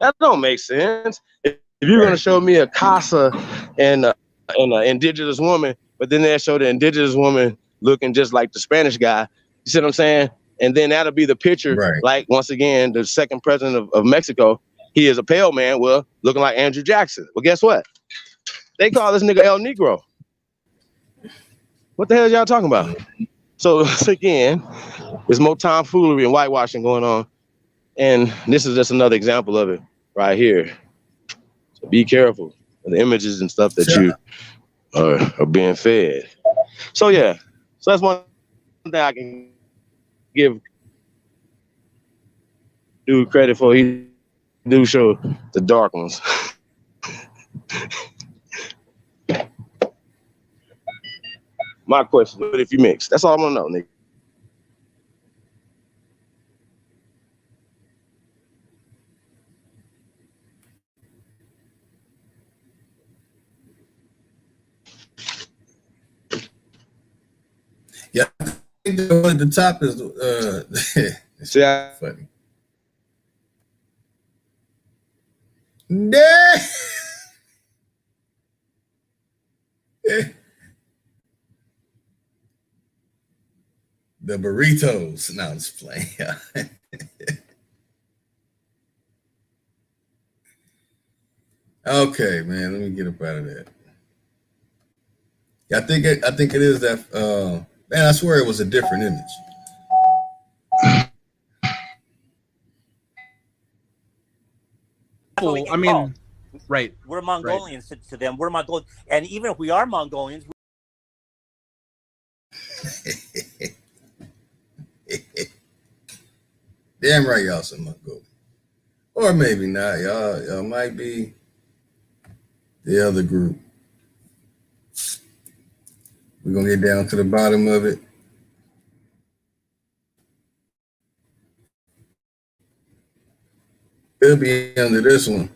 That don't make sense. If you're gonna show me a casa and an indigenous woman, but then they'll show the indigenous woman looking just like the Spanish guy. You see what I'm saying? And then that'll be the picture. Right. Like once again, the second president of Mexico, he is a pale man, well, looking like Andrew Jackson. Well, guess what? They call this nigga El Negro. What the hell is y'all talking about? So again, there's more tomfoolery and whitewashing going on. And this is just another example of it right here. So be careful of the images and stuff that you are being fed. So yeah, so that's one thing I can give dude credit for. He do show the dark ones. My question, what if you mix? That's all I want to know, nigga. Yeah, I think the one at the top is See, funny. Nah. The burritos. No, I'm just playing. Okay, man. Let me get up out of that. Yeah, I think it is that. Man, I swear it was a different image. I mean, right. We're Mongolians to them. We're Mongolians. And even if we are Mongolians, Damn right, y'all some Mongolian. Or maybe not. Y'all might be the other group. We're gonna get down to the bottom of it. It'll be under this one.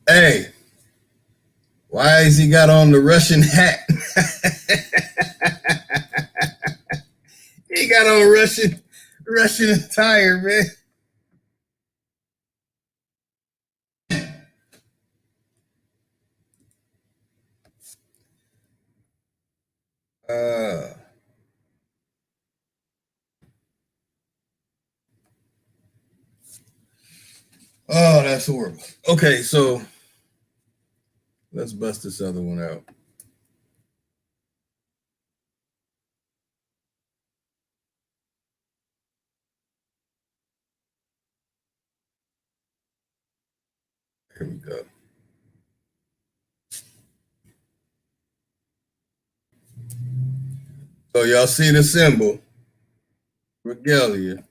Hey, why has he got on the Russian hat? He got on Russian attire, man. Oh, that's horrible. Okay, so let's bust this other one out. Here we go. So y'all see the symbol, regalia.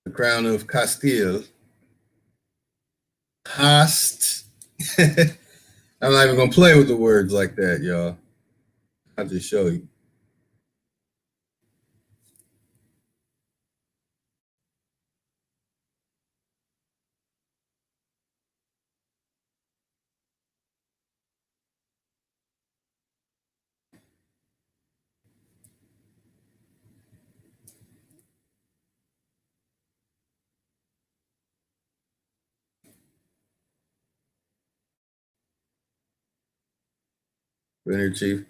the crown of Castile. Hast. I'm not even gonna play with the words like that, y'all. I'll just show you. Winter Chief.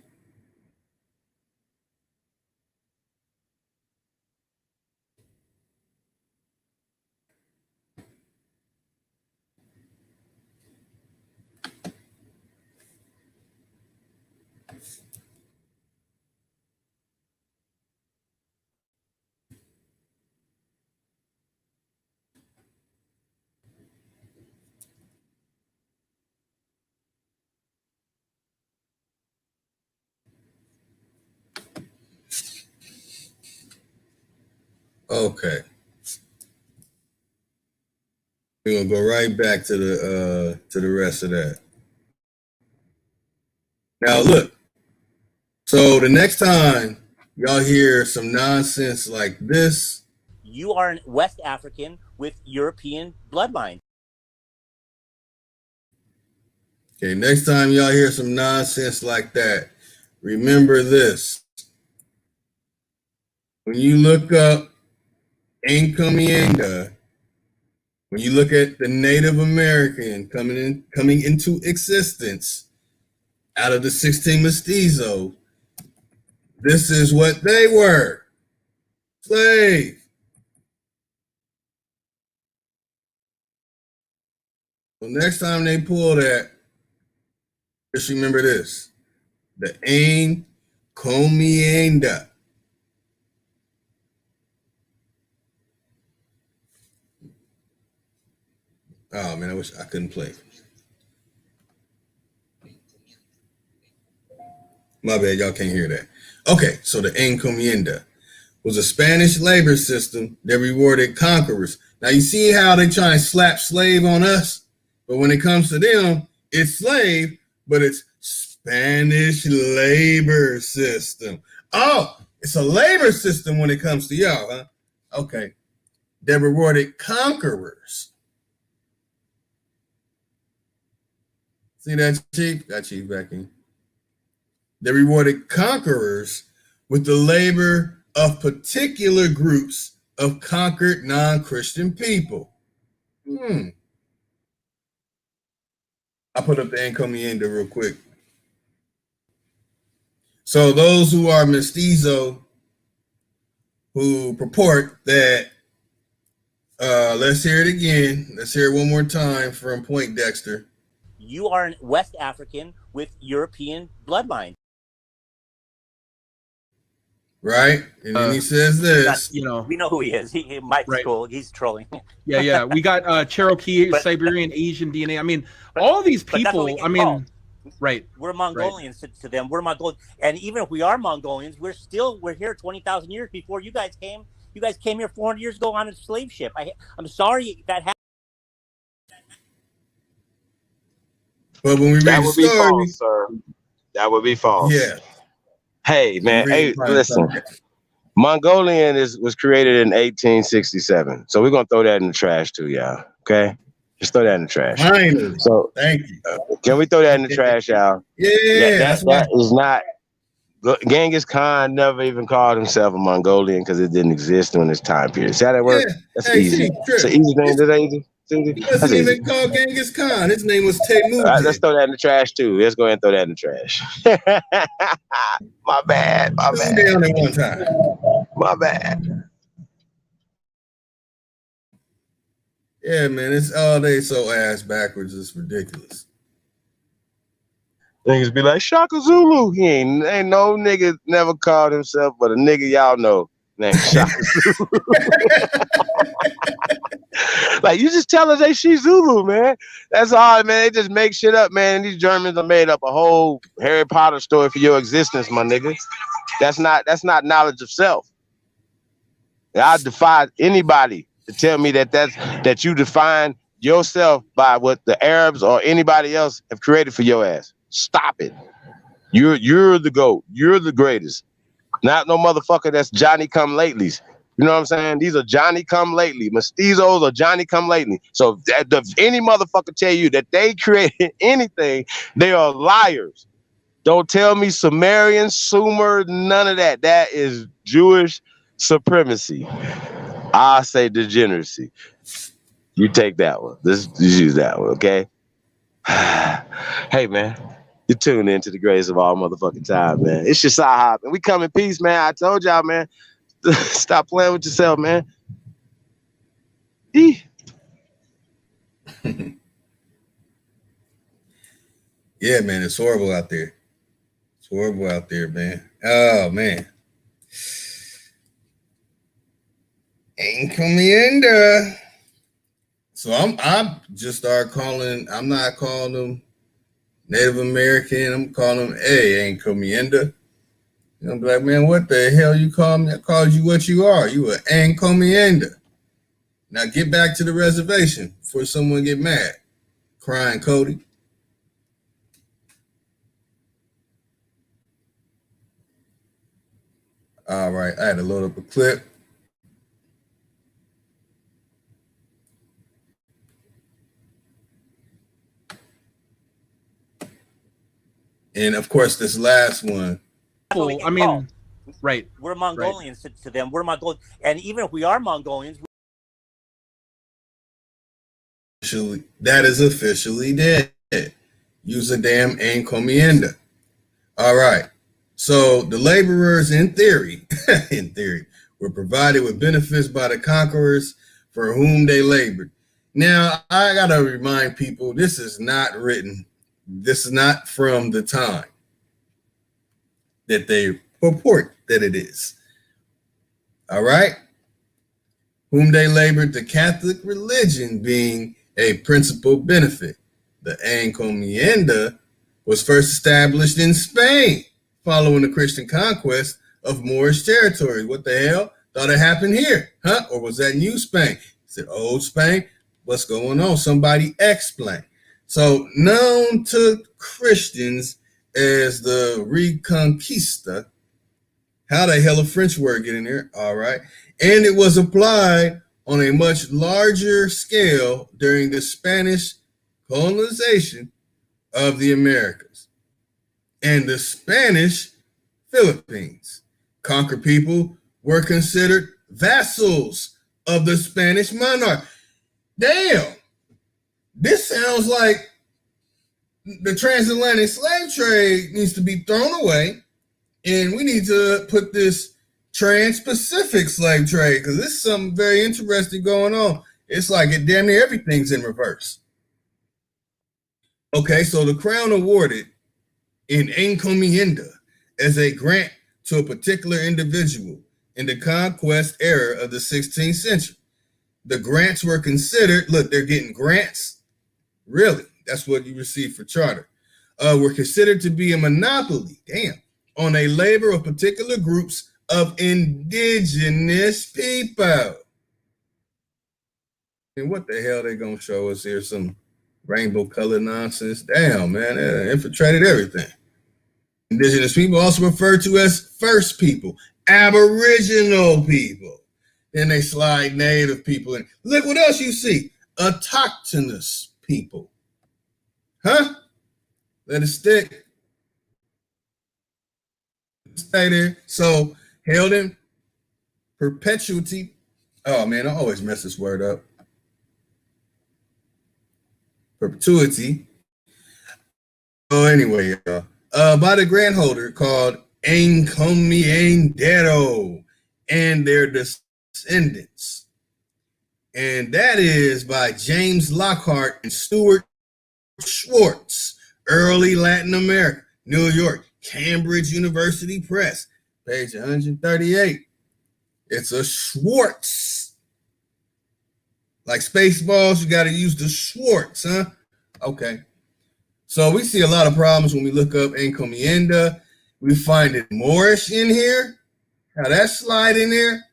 Okay. We're gonna go right back to the rest of that. Now look. So the next time y'all hear some nonsense like this, you are an West African with European bloodline. Okay, next time y'all hear some nonsense like that, remember this. When you look up encomienda, when you look at the Native American coming into existence out of the 16 Mestizo, this is what they were. Slave. So next time they pull that, just remember this. The encomienda. Oh man, I wish I couldn't play. My bad, y'all can't hear that. Okay, so the encomienda was a Spanish labor system that rewarded conquerors. Now you see how they try and slap slave on us, but when it comes to them, it's slave, but it's Spanish labor system. Oh, it's a labor system when it comes to y'all, huh? Okay, that rewarded conquerors. See that, Chief? Got Chief back in. They rewarded conquerors with the labor of particular groups of conquered non-Christian people. I put up the encomienda real quick. So those who are mestizo, who purport that, let's hear it again. Let's hear it one more time from Point Dexter. You are an West African with European bloodline. Right? And then he says this. We know who he is. He might be cool. He's trolling. Yeah. We got Cherokee, Siberian, Asian DNA. I mean, all these people, I mean, called. Right. We're Mongolians to them. We're Mongolians. And even if we are Mongolians, we're here 20,000 years before you guys came. You guys came here 400 years ago on a slave ship. I'm sorry that happened. But when we read that the would story, be false, sir. That would be false. Yeah. Hey, man. Hey, listen. Mongolian was created in 1867. So we're going to throw that in the trash too, y'all. Okay? Just throw that in the trash. Finally. So thank you. Can we throw that in the trash, y'all? Yeah. That is not. Genghis Khan never even called himself a Mongolian because it didn't exist during this time period. See how that works? That's easy. It's an easy thing. That's easy. He wasn't even called Genghis Khan. His name was Temujin. All right, let's throw that in the trash too. Let's go ahead and throw that in the trash. My bad. Down at one time. My bad. Yeah, man, it's all day so ass backwards. It's ridiculous. Niggas be like Shaka Zulu. He ain't no nigga never called himself, but a nigga y'all know named Shaka Zulu. Like, you just tell us they she Zulu, man. That's all, man. They just make shit up, man. These Germans have made up a whole Harry Potter story for your existence, my nigga. That's not knowledge of self. I defy anybody to tell me that you define yourself by what the Arabs or anybody else have created for your ass. Stop it. You're the GOAT. You're the greatest. Not no motherfucker that's Johnny come latelys. You know what I'm saying? These are Johnny come lately. Mestizos are Johnny come lately. So if any motherfucker tell you that they created anything, they are liars. Don't tell me Sumerian, Sumer, none of that. That is Jewish supremacy. I say degeneracy. You take that one. Let's use that one, okay? Hey, man. You tune in to the greatest of all motherfucking time, man. It's your side, and we come in peace, man. I told y'all, man. Stop playing with yourself, man. Yeah, man, it's horrible out there. It's horrible out there, man. Oh, man. Encomienda. So I'm just start calling. I'm not calling them Native American. I'm calling them encomienda. You know, be like, man, what the hell you call me? I called you what you are. You an encomienda. Now get back to the reservation before someone get mad. Crying Cody. All right, I had to load up a clip. And of course, this last one. I mean, right. We're Mongolians to them. We're Mongolians. And even if we are Mongolians, that is officially dead. Use a damn encomienda. All right. So the laborers, in theory, were provided with benefits by the conquerors for whom they labored. Now, I got to remind people, this is not written. This is not from the time that they purport that it is. All right? Whom they labored, the Catholic religion being a principal benefit. The encomienda was first established in Spain following the Christian conquest of Moorish territory. What the hell? Thought it happened here, huh? Or was that New Spain? Is it Old Spain? What's going on? Somebody explain. So known to Christians as the Reconquista. How the hell a French word get in there? All right. And it was applied on a much larger scale during the Spanish colonization of the Americas and the Spanish Philippines. Conquered people were considered vassals of the Spanish monarch. Damn. This sounds like the transatlantic slave trade needs to be thrown away, and we need to put this trans-Pacific slave trade, because this is something very interesting going on. It's like it damn near everything's in reverse. Okay, so the crown awarded in encomienda as a grant to a particular individual in the conquest era of the 16th century. The grants were considered, look, they're getting grants. Really, that's what you receive for charter. Were considered to be a monopoly, on a labor of particular groups of indigenous people. And what the hell they gonna show us here? Some rainbow color nonsense? Damn, man, they infiltrated everything. Indigenous people also referred to as first people, aboriginal people. Then they slide native people in. Look what else you see. Autochthonous people. Huh? Let it stick. Stay there. So held in perpetuity. Oh man, I always mess this word up. Perpetuity. Oh, anyway, y'all. By the grant holder called encomiendero and their descendants. And that is by James Lockhart and Stuart Schwartz, Early Latin America, New York, Cambridge University Press, page 138. It's a Schwartz. Like Spaceballs, you got to use the Schwartz, huh? Okay. So we see a lot of problems when we look up encomienda. We find it Moorish in here. How that slide in there,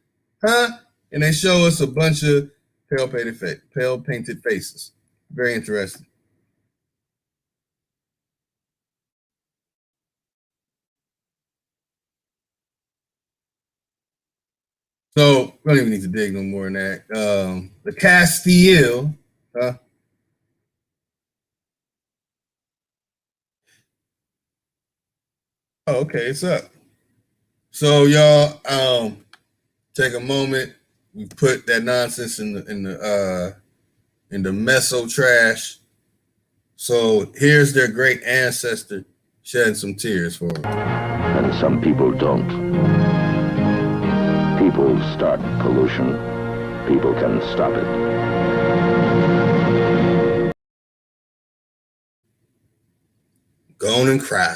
huh? And they show us a bunch of pale painted faces. Very interesting. So we don't even need to dig no more than that. The Castile, Oh, okay, it's up. So y'all, take a moment. We put that nonsense in the meso trash. So here's their great ancestor shedding some tears for them. And some people don't. People start pollution. People can stop it. Go on and cry.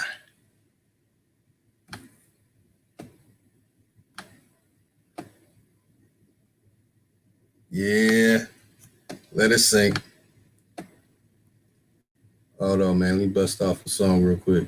Yeah, let it sink. Hold on, man. Let me bust off a song real quick.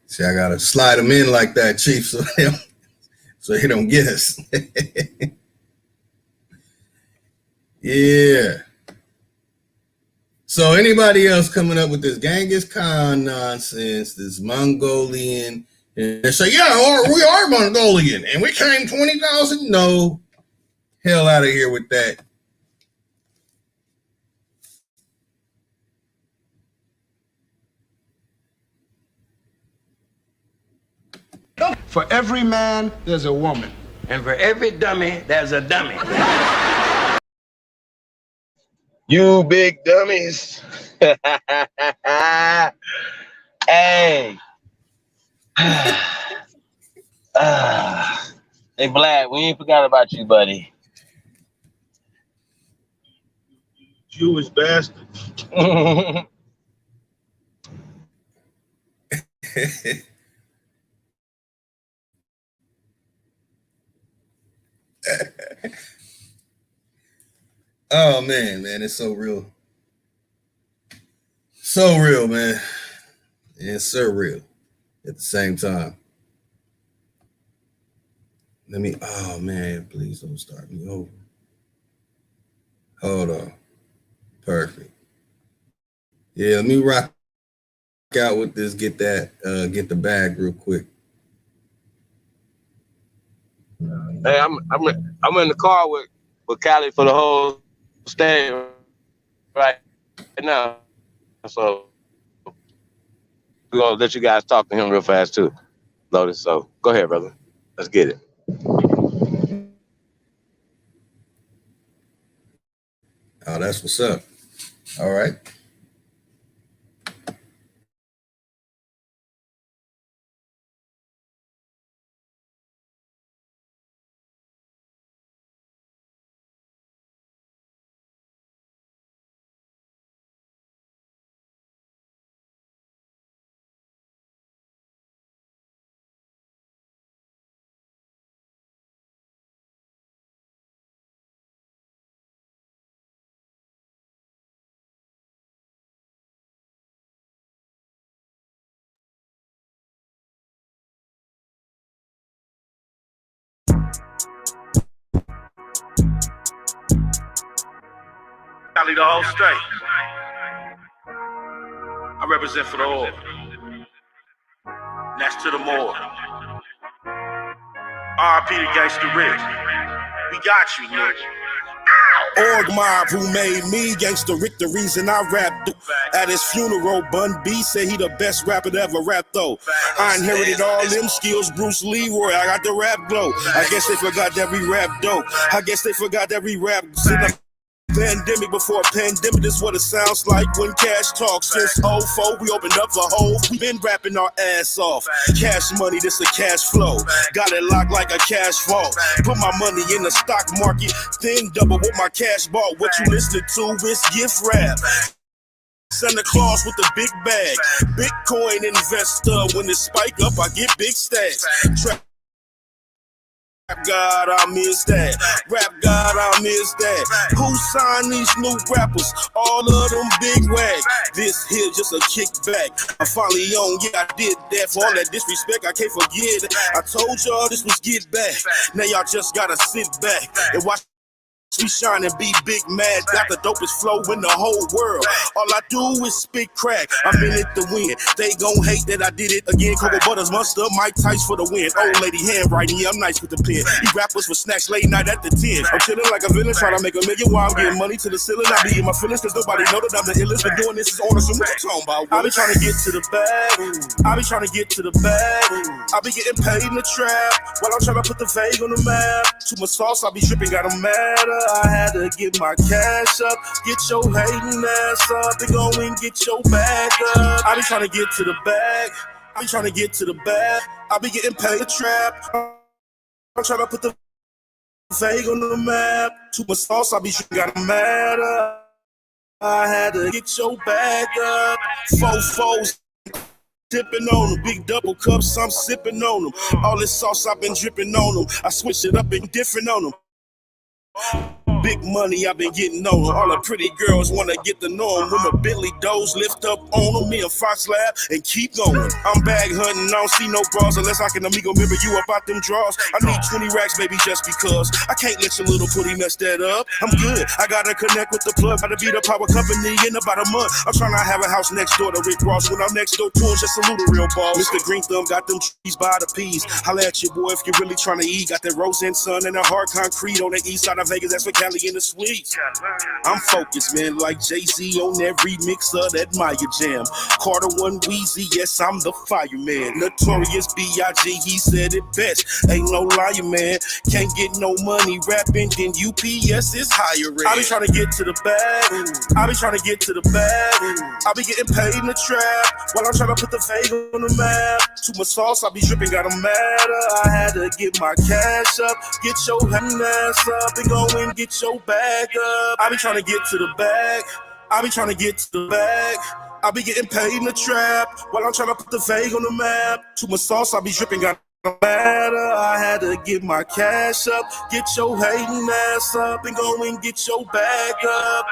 See, I gotta slide them in like that, Chief, so they don't get us. Yeah. So anybody else coming up with this Genghis Khan nonsense, this Mongolian, and they say, yeah, we are Mongolian, and we came 20,000. No, hell out of here with that. For every man, there's a woman. And for every dummy, there's a dummy. You big dummies. Hey. Hey, Black, we ain't forgot about you, buddy. Jewish bastard. Oh man, it's so real. So real, man. It's surreal at the same time. Oh man, please don't start me over. Hold on. Perfect. Yeah, let me rock out with this, get the bag real quick. Hey, I'm in the car with Callie for the whole stay right now. So we're gonna let you guys talk to him real fast too, Lotus. So go ahead, brother. Let's get it. Oh, that's what's up. All right. I lead the whole state. I represent for the all. Next to the more. R.I.P. to Gangsta Rich. We got you, Nick. Org mob who made me Gangsta Rick, the reason I rap. At his funeral, Bun B said he the best rapper to ever rap though. I inherited all them skills, Bruce Leroy, I got the rap glow. I guess they forgot that we rap dope. I guess they forgot that we rap. Pandemic before a pandemic, this is what it sounds like when cash talks. Since 04, we opened up for Hove. We been rapping our ass off. Cash money, this a cash flow. Got it locked like a cash vault. Put my money in the stock market, then double what my cash bought. What you listening to is gift rap. Santa Claus with the big bag. Bitcoin investor, when it spike up, I get big stacks. Rap God, I miss that. Rap God, I miss that. Who signed these new rappers? All of them big wag. This here just a kickback. I'm finally on, yeah, I did that. For all that disrespect, I can't forget it. I told y'all this was get back. Now y'all just gotta sit back and watch me shine and be big mad. Got the dopest flow in the whole world. All I do is spit crack. I'm in it to win. They gon' hate that I did it again. Cocoa Butters, Mustard, Mike Tice for the win. Old lady handwriting, yeah, I'm nice with the pen. These rappers for snacks late night at the 10. I'm chilling like a villain, trying to make a million while I'm getting money to the ceiling. I be in my feelings cause nobody know that I'm the illest. Been doing this is on us, so what you talking about? I be trying to get to the bag. I be trying to get to the bag. I be getting paid in the trap while I'm trying to put the fake on the map. Too much sauce, I be dripping, got them madder. I had to get my cash up, get your hating ass up, and go and get your bag up. I be trying to get to the bag. I be trying to get to the bag. I be getting paid the trap. I'm trying to put the fake on the map. Too much sauce, I be dripping, got them madder. I had to get your bag up. 4 foes. Dipping on them, big double cups, I'm sipping on them. All this sauce I've been dripping on them. I switch it up and different on them. Big money I've been getting on them. All the pretty girls wanna get to know them. When my Billy Does lift up on them, me and Fox Lab and keep going. I'm bag hunting, I don't see no bras unless I can amigo remember you up out them drawers. I need 20 racks, baby, just because. I can't let your little putty mess that up. I'm good, I gotta connect with the plug. Gotta be the power company in about a month. I'm trying to have a house next door to Rick Ross. When I'm next door to him, just salute a real boss. Mr. Green Thumb got them trees by the peas. Holla at your boy if you're really trying to eat. Got that rose and sun and a hard concrete on the east side of Vegas. That's for Cali in the suites. I'm focused, man, like Jay-Z on every mix of that Maya jam. Carter One Weezy, yes, I'm the fireman. Notorious B.I.G., he said it best. Ain't no liar, man. Can't get no money rapping, then UPS is hiring. I be trying to get to the bag. I be trying to get to the bag. I be getting paid in the trap while I'm trying to put the fake on the map. Too much sauce, I be dripping, got them madder. I had to get my cash up, get your ass up, and go and get your bag up. I be trying to get to the bag. I be trying to get to the bag. I be getting paid in the trap while I'm trying to put the fake on the map. Too much sauce, I be dripping, got matter. I had to get my cash up, get your hating ass up, and go and get your bag up.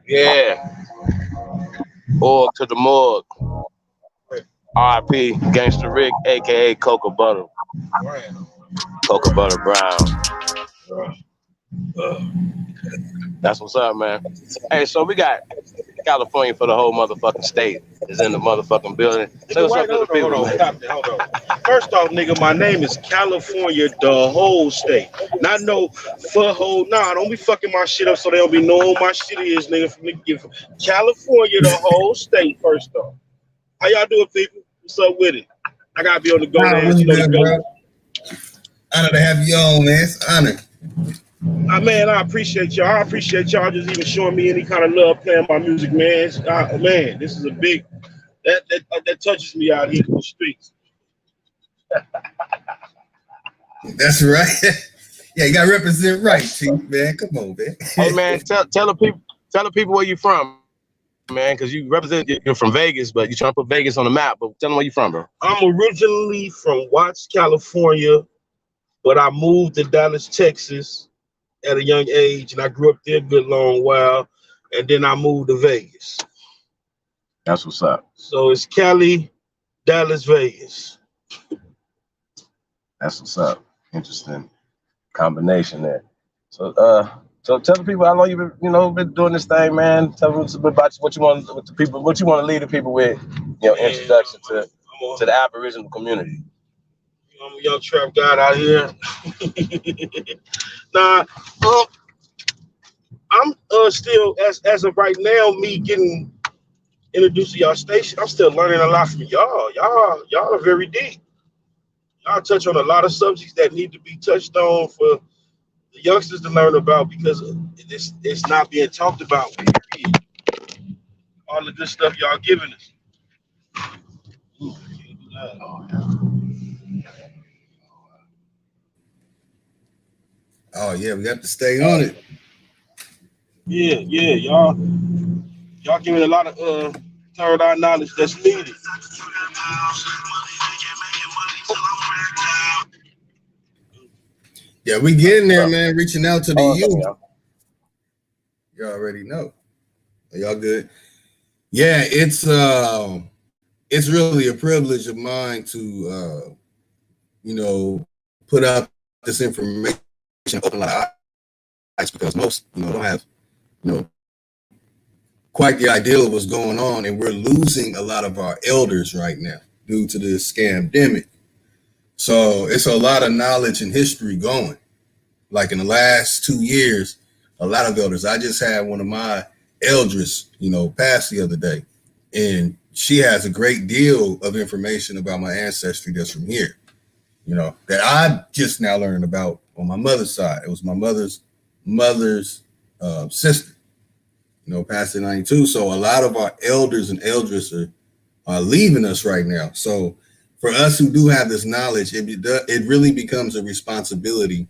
Yeah. Org to the morgue. R.I.P. Gangster Rick, a.k.a. Cocoa Butter. Cocoa Butter Brown. That's what's up, man. Hey, so we got California for the whole motherfucking state is in the motherfucking building. Say what's up to the people, man. Hold on. First off, nigga, my name is California, the whole state. Not no for whole. Nah, don't be fucking my shit up so they don't be knowing my shit is, nigga. From California, the whole state. First off, how y'all doing, people? What's up with it? I gotta be on the go, man. Really good, bro. Honor to have you on, man. It's an honor. Man, I appreciate y'all. I appreciate y'all just even showing me any kind of love playing my music, man. Man, this is a big that touches me out here in the streets. That's right. Yeah, you gotta represent right, Chief, man. Come on, man. Hey, man, tell the people where you from, man, because you represent, you're from Vegas, but you're trying to put Vegas on the map. But tell them where you from, bro. I'm originally from Watts, California, but I moved to Dallas, Texas at a young age, and I grew up there a good long while, and then I moved to Vegas. That's what's up. So it's Cali, Dallas, Vegas. That's what's up. Interesting combination there. So tell the people how long you've been doing this thing, man. Tell them about what you want with the people, what you want to lead the people with, introduction to the Aboriginal community. I'm a young trap guy out here. Nah, I'm still as of right now, me getting introduced to y'all station. I'm still learning a lot from y'all. Y'all are very deep. Y'all touch on a lot of subjects that need to be touched on for the youngsters to learn about because it's not being talked about. Period. All the good stuff y'all giving us. Oh yeah, we got to stay on it. Yeah, y'all giving a lot of third eye knowledge that's needed. Yeah, we getting there, man. Reaching out to the youth. You already know. Are y'all good? Yeah, it's really a privilege of mine to put out this information, open a lot of eyes, because most don't have quite the idea of what's going on, and we're losing a lot of our elders right now due to this scamdemic. So it's a lot of knowledge and history going. Like in the last 2 years, a lot of elders. I just had one of my elders, pass the other day, and she has a great deal of information about my ancestry that's from here, that I just now learned about on my mother's side. It was my mother's sister, passed in 92. So a lot of our elders and eldresses are leaving us right now. So for us who do have this knowledge, it really becomes a responsibility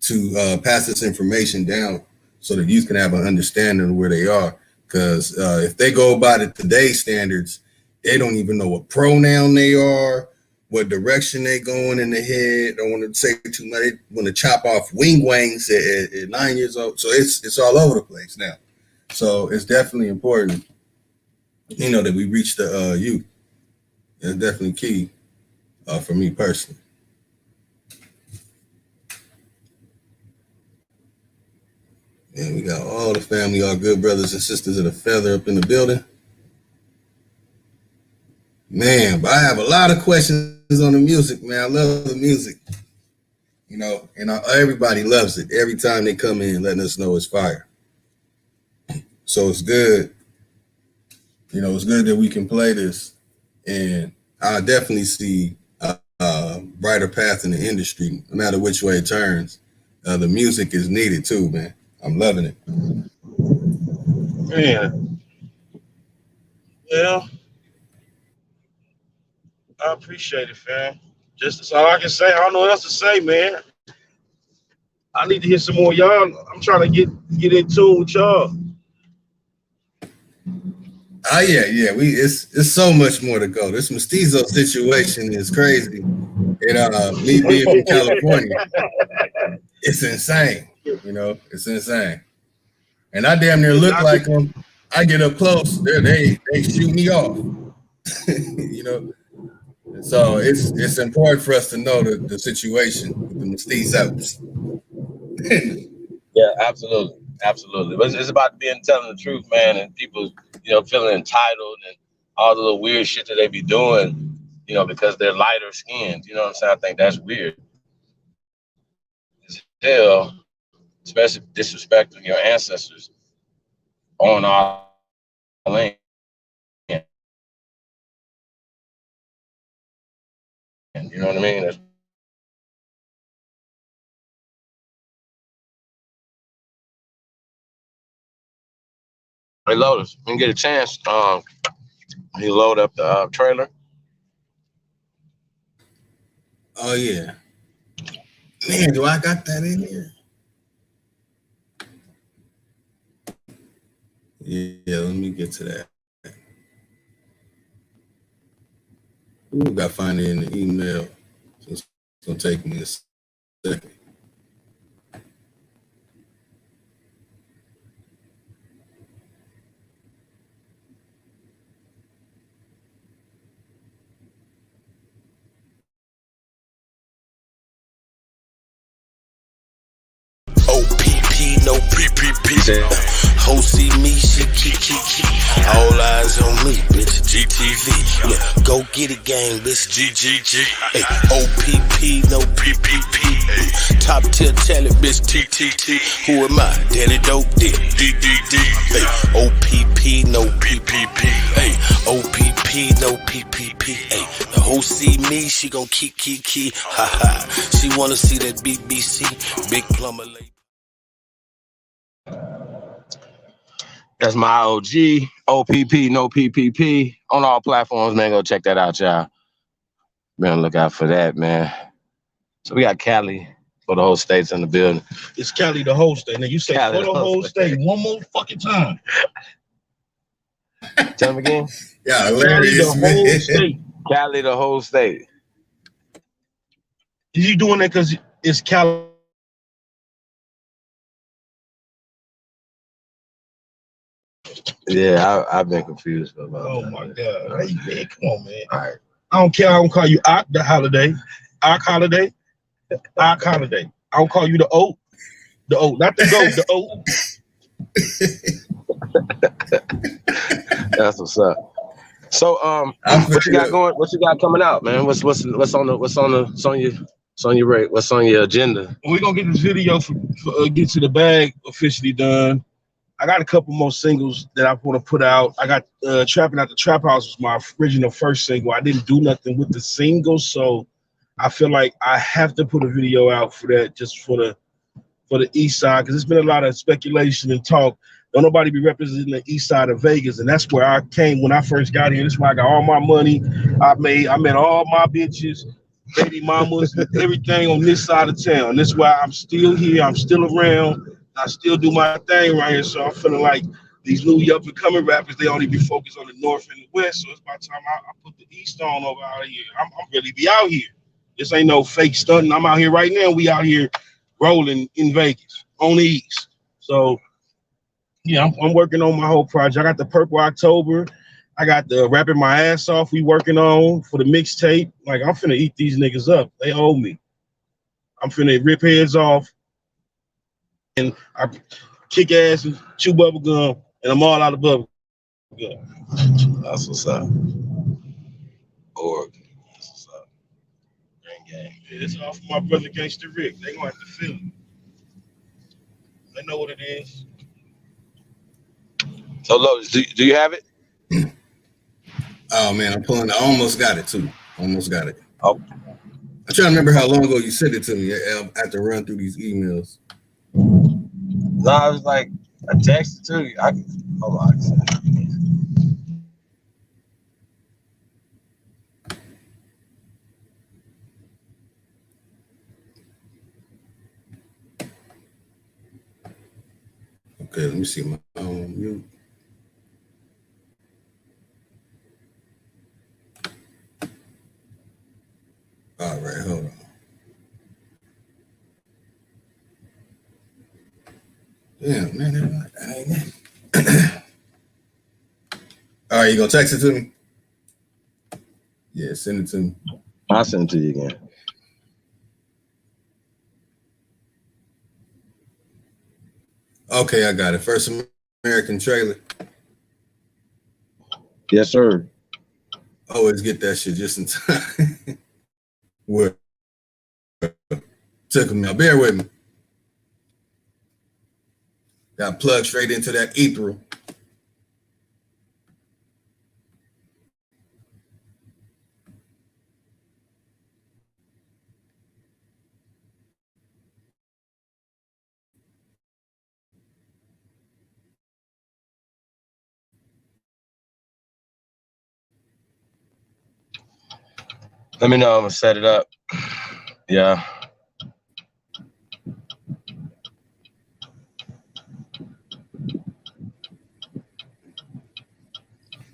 to pass this information down so that youth can have an understanding of where they are. Because if they go by the today's standards, they don't even know what pronoun they are, what direction they going in the head. Don't want to say too much. They want to chop off wing wangs at 9 years old. So it's all over the place now. So it's definitely important, that we reach the youth. It's definitely key for me personally. And we got all the family, our good brothers and sisters of the feather up in the building. Man, but I have a lot of questions on the music, man. I love the music, and everybody loves it. Every time they come in, letting us know it's fire. So it's good. It's good that we can play this. And I definitely see a brighter path in the industry, no matter which way it turns. The music is needed too, man. I'm loving it. Man. Yeah. I appreciate it, fam. That's all I can say. I don't know what else to say, man. I need to hear some more y'all. I'm trying to get in tune with y'all. Oh yeah. It's so much more to go. This Mestizo situation is crazy. And me being from California, it's insane. It's insane. And I damn near look like them. I get up close, they shoot me off. So it's important for us to know the situation with the Mestizos. Yeah, absolutely. But it's about being telling the truth, man, and people, feeling entitled and all the little weird shit that they be doing, because they're lighter skinned. You know what I'm saying? I think that's weird. As hell, especially disrespecting your ancestors on our land. You know what I mean? Hey, Lotus, when you get a chance, you load up the trailer. Oh yeah, man, do I got that in here? Yeah, let me get to that. Ooh, got to find it in the email. So it's gonna take me a second. OPP, no PPP. Ho see me, she key. All eyes on me, bitch. GTV. Yeah, go get it, gang, bitch. GGG. Hey, OPP, no PPP. Hey, top tier talent, bitch. TTT. Who am I? Daddy Dope Dick. DDD. Hey, OPP, no PPP. Hey, OPP, no PPP. Hey, the hoe see me, she gon' key. Ha ha. She wanna see that BBC. Big plumber lady. That's my OG, OPP, no PPP, on all platforms, man. Go check that out, y'all. Be on the lookout for that, man. So we got Cali for the whole states in the building. It's Cali the whole state. Now you say Cali for the whole state one more fucking time. Tell him again. Yeah, Cali hilarious, the man. whole state. Cali, the whole state. Is you doing that because it's Cali? Yeah, I've been confused about Oh that. my God. How you been? Come on, man. All right. I don't care. I don't call you Ock the holiday. Ock holiday. Ock holiday. I don't call you the oat. The oat. Not the goat, the oat. That's what's up. So what you got going? What you got coming out, man? What's on your agenda? We're gonna get this video for Get to the Bag officially done. I got a couple more singles that I want to put out. I got Trapping Out the Trap House was my original first single. I didn't do nothing with the single, so I feel like I have to put a video out for that, just for the east side, because there's been a lot of speculation and talk. Don't nobody be representing the east side of Vegas, and that's where I came when I first got here. That's where I got all my money. I met all my bitches, baby mamas, everything on this side of town. That's why I'm still here. I'm still around. I still do my thing right here. So I'm feeling like these new up and coming rappers, they only be focused on the north and the west. So it's about time I put the east on over out here. I'm really be out here. This ain't no fake stunting. I'm out here right now. We out here rolling in Vegas on the east. So yeah, I'm working on my whole project. I got the Purple October. I got the Rapping My Ass Off we working on for the mixtape. Like, I'm finna eat these niggas up. They owe me. I'm finna rip heads off. And I kick ass and chew bubble gum, and I'm all out of bubble gum. That's what's up. Org. That's what's up. Gang. It's all for my brother Gangster Rick. They gonna have to feel it. They know what it is. So Lotus, do you have it? Oh man, I'm pulling. I almost got it too. Almost got it. Oh. I'm trying to remember how long ago you sent it to me. I have to run through these emails. No, I was like, I texted to you. Hold on. Okay, let me see my mute. All right, hold on. Damn, man. All right, you gonna text it to me? Yeah, send it to me. I'll send it to you again. Okay, I got it. First American trailer. Yes, sir. Always get that shit just in time. What? Took me. Now, bear with me. Got plugged straight into that ethereal. Let me know. I'm gonna set it up. Yeah.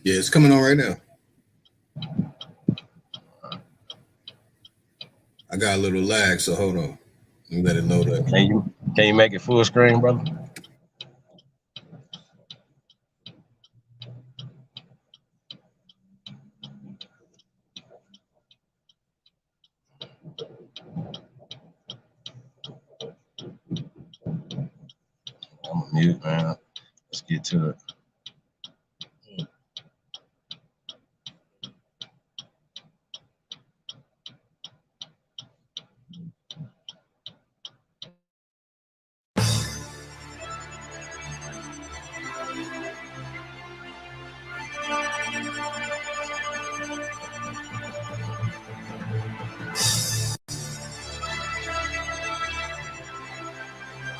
Yeah, it's coming on right now. I got a little lag, so hold on. Let me let it load up. Can you make it full screen, brother? I'm on mute, man. Let's get to it.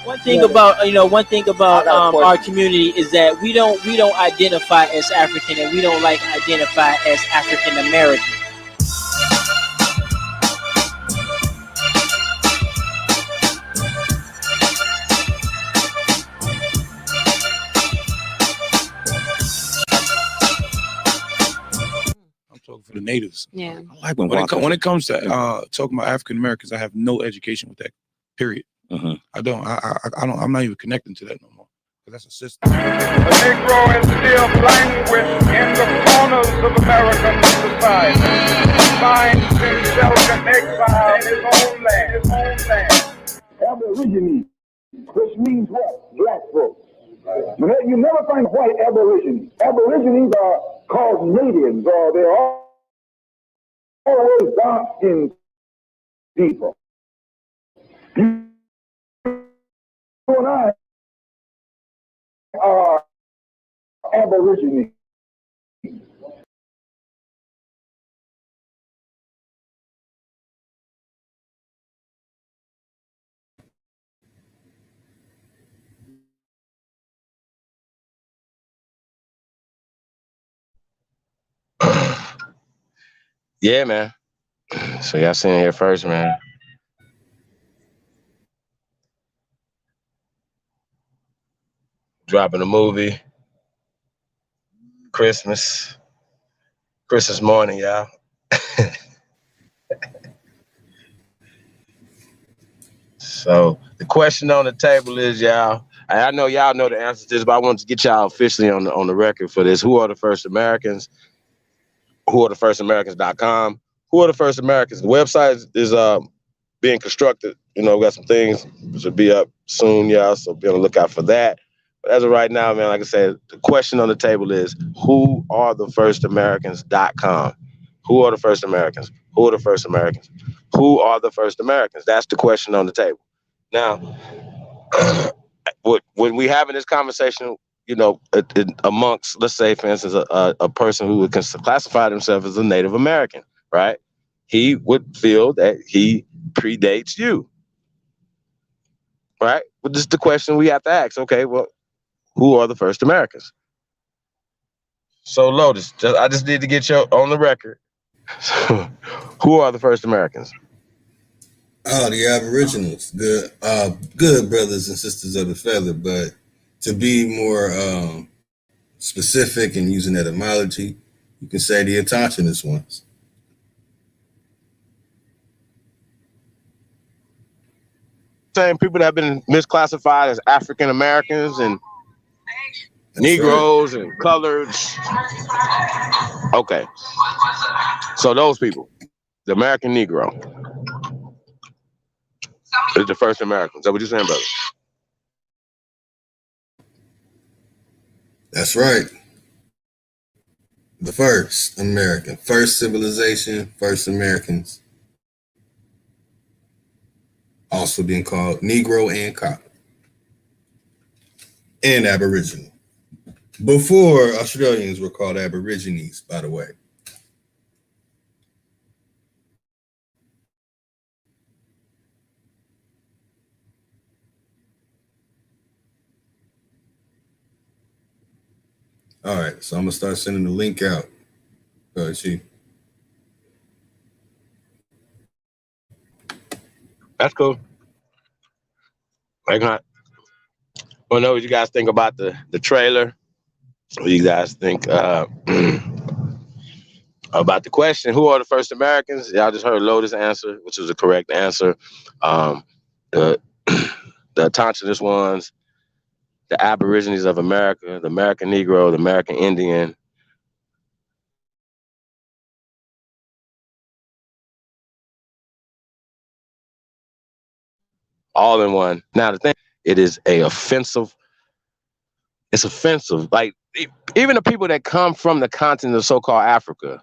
One thing about our community is that we don't identify as African, and we don't like identify as African American. for the natives. Yeah. I like when it comes to talking about African Americans, I have no education with that. Period. I don't. I don't. I'm not even connecting to that no more. That's a system. The Negro is still languished in the corners of American society. Finds himself in exile in his own land. Aborigines, which means what? Black folks. You never find white aborigines. Aborigines are called natives, or they're always dark-skinned people. You and I are aborigines. Yeah, man. So y'all seen it here first, man. Dropping a movie. Christmas morning, y'all. So the question on the table is, y'all, I know y'all know the answer to this, but I want to get y'all officially on the record for this. Who are the first Americans? Who are the first Americans.com? Who are the first Americans? The website is being constructed. You know, we got some things that should be up soon, y'all, so be on the lookout for that. But as of right now, man, like I said, the question on the table is, who are the first Americans.com? Who are the first Americans? Who are the first Americans? Who are the first Americans? That's the question on the table. Now, when we having this conversation, you know, amongst, let's say, for instance, a person who would classify himself as a Native American, right? He would feel that he predates you, right? But this is the question we have to ask. Okay, well, who are the first Americans? So, Lotus, I just need to get you on the record. Who are the first Americans? Oh, the Aboriginals, good brothers and sisters of the feather. But to be more specific and using etymology, you can say the autochthonous ones. Same people that have been misclassified as African Americans and Negroes and coloreds. Okay, so those people, the American Negro, is the first Americans. Is that what you're saying, brother? That's right. The first American, first civilization, first Americans. Also being called Negro and Copper. And Aboriginal. Before Australians were called Aborigines, by the way. All right, so I'm gonna start sending the link out. That's cool. I want to know what you guys think about the trailer. What do you guys think about the question? Who are the first Americans? Y'all just heard Lotus answer, which was the correct answer. The autochthonous ones, the Aborigines of America, the American Negro, the American Indian. All in one. Now the thing, it's offensive. Like even the people that come from the continent of so-called Africa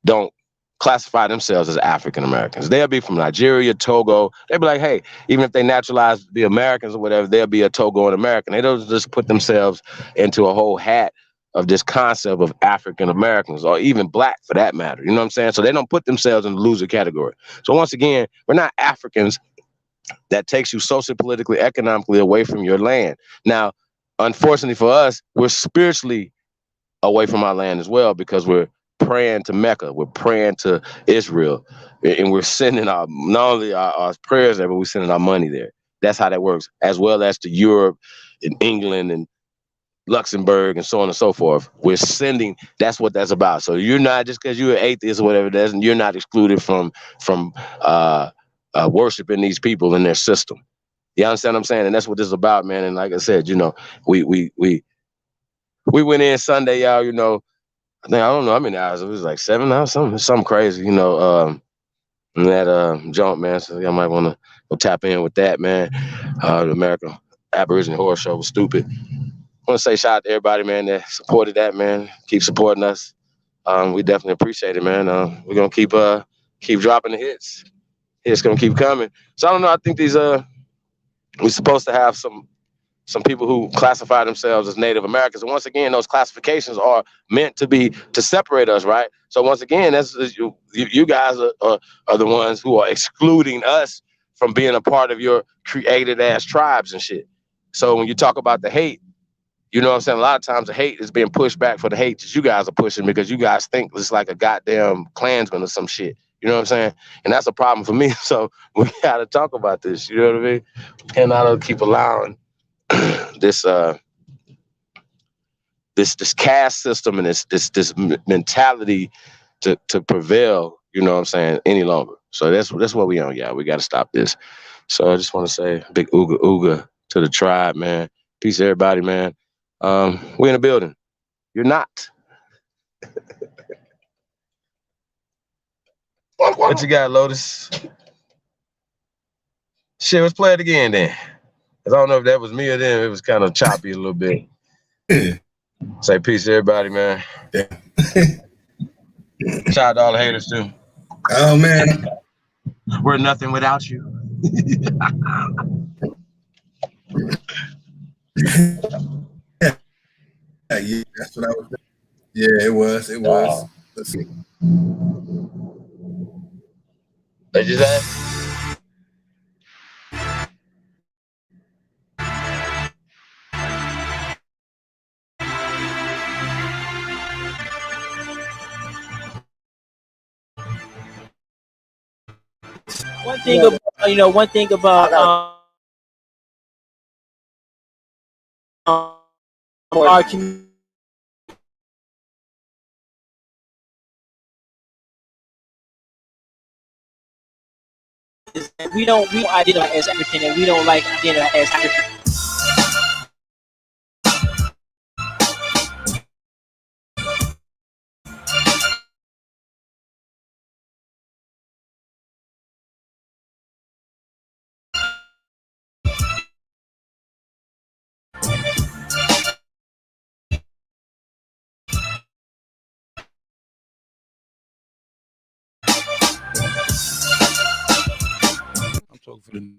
don't classify themselves as African Americans. They'll be from Nigeria, Togo. They'll be like, hey, even if they naturalize to be Americans or whatever, they'll be a Togoan American. They don't just put themselves into a whole hat of this concept of African Americans or even black for that matter. You know what I'm saying? So they don't put themselves in the loser category. So once again, we're not Africans. That takes you socially, politically, economically away from your land. Now, unfortunately for us, we're spiritually away from our land as well because we're praying to Mecca, we're praying to Israel, and we're sending not only our prayers there, but we're sending our money there. That's how that works, as well as to Europe and England and Luxembourg and so on and so forth. We're sending. That's what that's about. So you're not, just because you're an atheist or whatever it is, and you're not excluded from worshiping these people in their system. You understand what I'm saying? And that's what this is about, man. And like I said, we went in Sunday, y'all. I don't know how many hours. It was like 7 hours, something crazy. In that jump, man. So y'all might want to go tap in with that, man. The American Aboriginal Horror Show was stupid. I want to say shout out to everybody, man, that supported that, man. Keep supporting us. We definitely appreciate it, man. We're gonna keep dropping the hits. Hits gonna keep coming. So I don't know. I think we're supposed to have some people who classify themselves as Native Americans, and once again, those classifications are meant to separate us, right? So once again, you guys are the ones who are excluding us from being a part of your created ass tribes and shit. So when you talk about the hate, you know what I'm saying? A lot of times the hate is being pushed back for the hate that you guys are pushing because you guys think it's like a goddamn Klansman or some shit. You know what I'm saying? And that's a problem for me. So we got to talk about this. You know what I mean? We cannot keep allowing this caste system and this mentality to prevail. You know what I'm saying? Any longer. So that's what we on, y'all. We got to stop this. So I just want to say big ooga ooga to the tribe, man. Peace, everybody, man. We're in the building. You're not. What you got, Lotus? Shit, let's play it again then. I don't know if that was me or them. It was kind of choppy a little bit. Say peace to everybody, man. Yeah. Shout out to all the haters too. Oh man, we're nothing without you. Yeah, that's what I was. Yeah, it was. It was. Let's see. What'd you say? One thing about our community. We don't identify as African, and we don't like identify as African. I'm talking for the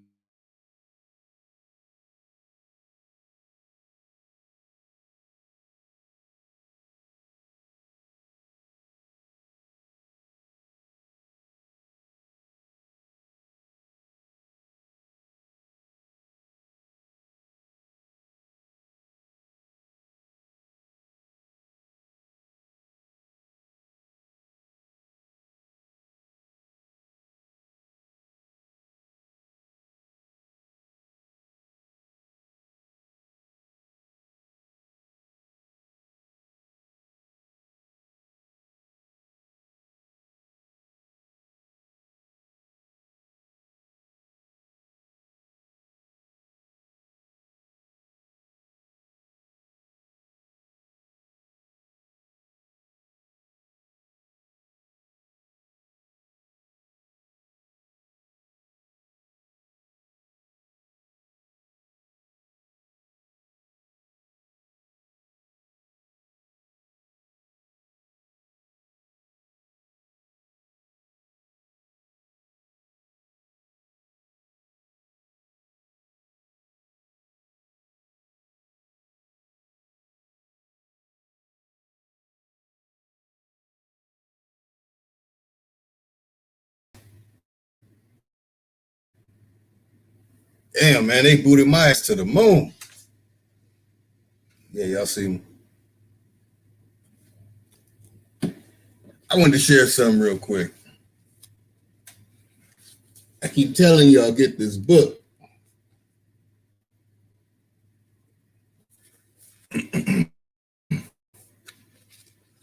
Damn, man, they booted my ass to the moon. Yeah, y'all see me. I wanted to share something real quick. I keep telling y'all, get this book.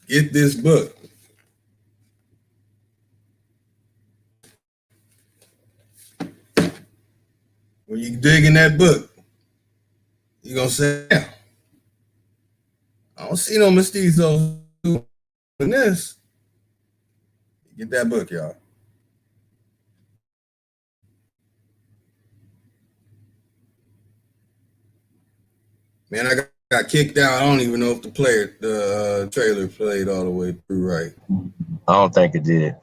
Get this book. When you dig in that book, you're gonna say, yeah, I don't see no Mestizo in this. Get that book, y'all. Man, I got kicked out. I don't even know if the trailer played all the way through right. I don't think it did.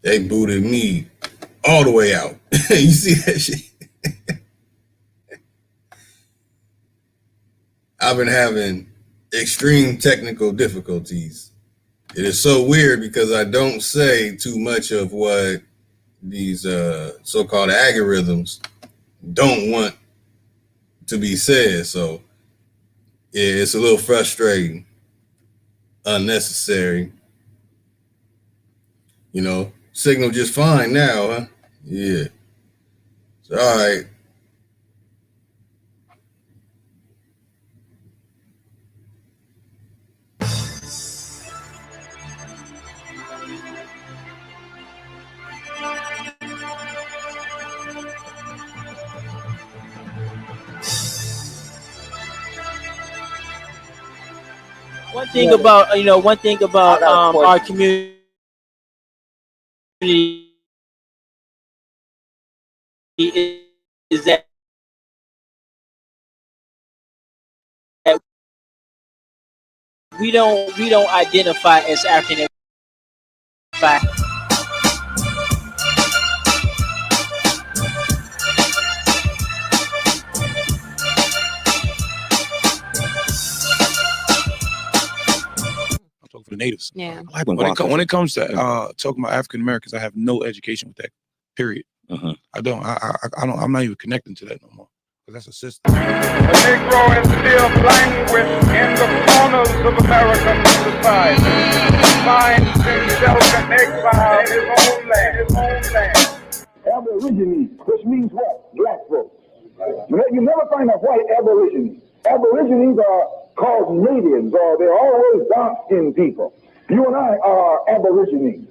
They booted me all the way out. You see that shit? I've been having extreme technical difficulties. It is so weird because I don't say too much of what these so-called algorithms don't want to be said. So yeah, it's a little frustrating, unnecessary. You know, signal just fine now, huh? Yeah. So, all right. One thing about our community is that we don't identify as African. For the natives. Yeah. When it comes to talking about African Americans, I have no education with that. Period. I don't. I'm not even connecting to that no more. Because that's a system. The Negro is still languished in the corners of American society. Finds himself in exile in his own land. Aborigines, which means what? Black folks. You never find a white aborigine. Aborigines are called natives, or they're always dark-skinned people. You and I are aborigines.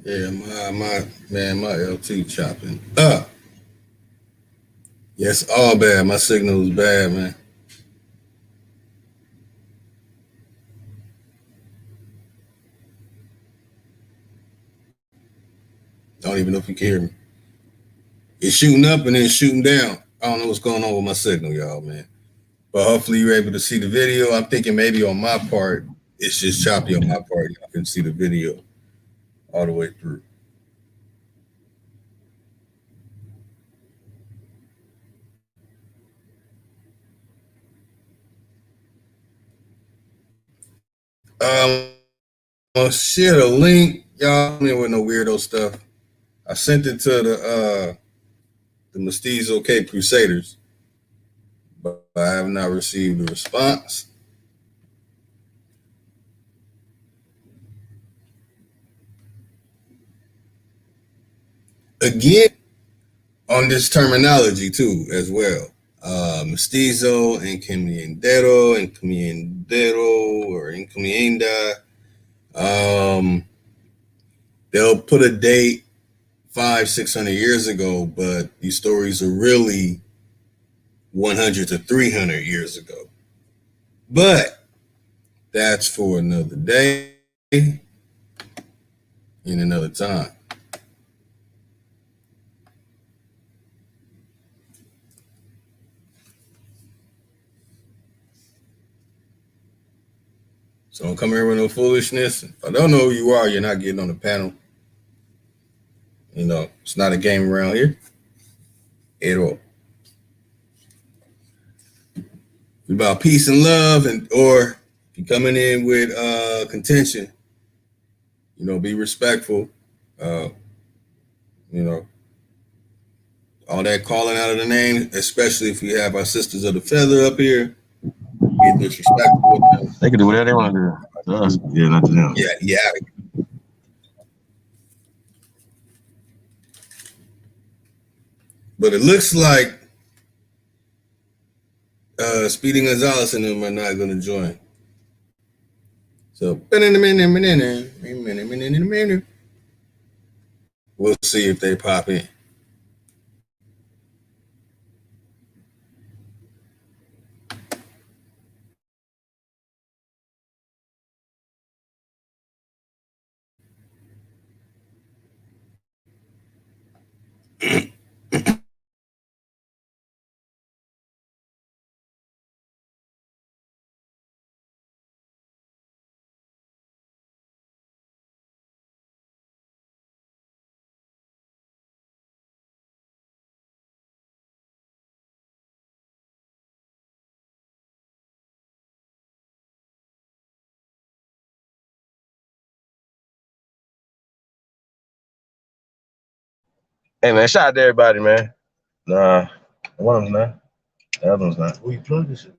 Yeah, my LT chopping up. Yes, all bad. My signal is bad, man. I don't even know if you can hear me. It's shooting up and then shooting down. I don't know what's going on with my signal, y'all, man. But hopefully you're able to see the video. I'm thinking maybe on my part, it's just choppy on my part. Y'all can see the video all the way through. I'll share the link. Y'all don't with no weirdo stuff. I sent it to the Mestizo Cape Crusaders, but I have not received a response. Again, on this terminology too, as well. Mestizo, encomiendero, or encomienda. They'll put a date 500-600 years ago, but these stories are really 100 to 300 years ago. But that's for another day in another time. So don't come here with no foolishness. If I don't know who you are, you're not getting on the panel. You know, it's not a game around here at all. It's about peace and love, or if you're coming in with contention, you know, be respectful. You know, all that calling out of the name, especially if we have our sisters of the feather up here, get disrespectful with them. They can do whatever they want to do. To us, yeah, not to them. Yeah. But it looks like Speedy Gonzalez and them are not going to join. So, we'll see if they pop in. Hey man, shout out to everybody, man. Nah, one of them's not. The other one's not. We plug this shit.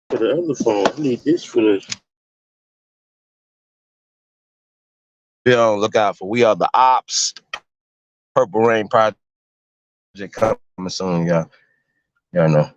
For the other phone, I need this for the. Be on look out for We Are the Ops. Purple Rain Project coming soon, y'all. Y'all know.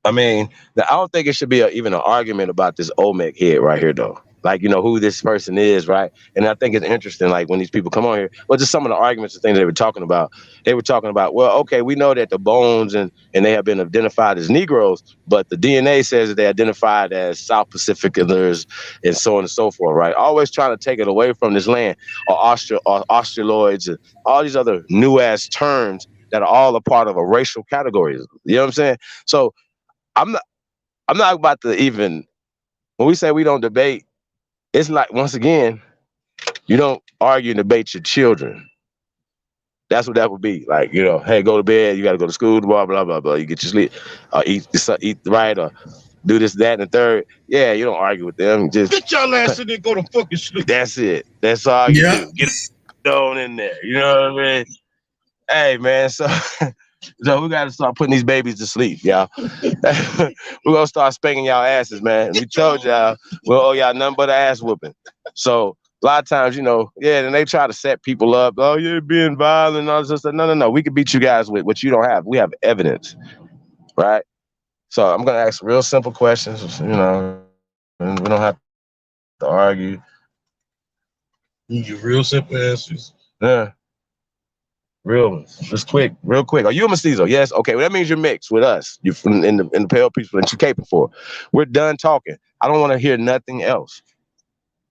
I mean, I don't think it should be even an argument about this Olmec head right here, though. Like, you know, who this person is, right? And I think it's interesting, like, when these people come on here, well, just some of the arguments and things they were talking about. They were talking about, well, okay, we know that the bones and they have been identified as Negroes, but the DNA says that they identified as South Pacificers and so on and so forth, right? Always trying to take it away from this land, or Australoids, and all these other new-ass terms that are all a part of a racial category. You know what I'm saying? So, I'm not about to even, when we say we don't debate, it's like, once again, you don't argue and debate your children. That's what that would be. Like, you know, hey, go to bed, you got to go to school, blah, blah, blah, blah. You get your sleep, eat right, or do this, that, and the third. Yeah, you don't argue with them. Just Get y'all ass in there, go to fucking sleep. That's it. That's all you do. Get it on in there. You know what I mean? Hey, man, so we got to start putting these babies to sleep, y'all. We're going to start spanking y'all asses, man. We told y'all, we'll owe y'all nothing but an ass whooping. So a lot of times, you know, yeah, and they try to set people up. Oh, you're being violent and all this stuff. No. We can beat you guys with what you don't have. We have evidence, right? So I'm going to ask real simple questions, you know, and we don't have to argue. You get real simple answers. Yeah. Real, just real quick. Are you a Mestizo? Yes. Okay. Well, that means you're mixed with us. You're from in the pale people that you're caping for. We're done talking. I don't want to hear nothing else.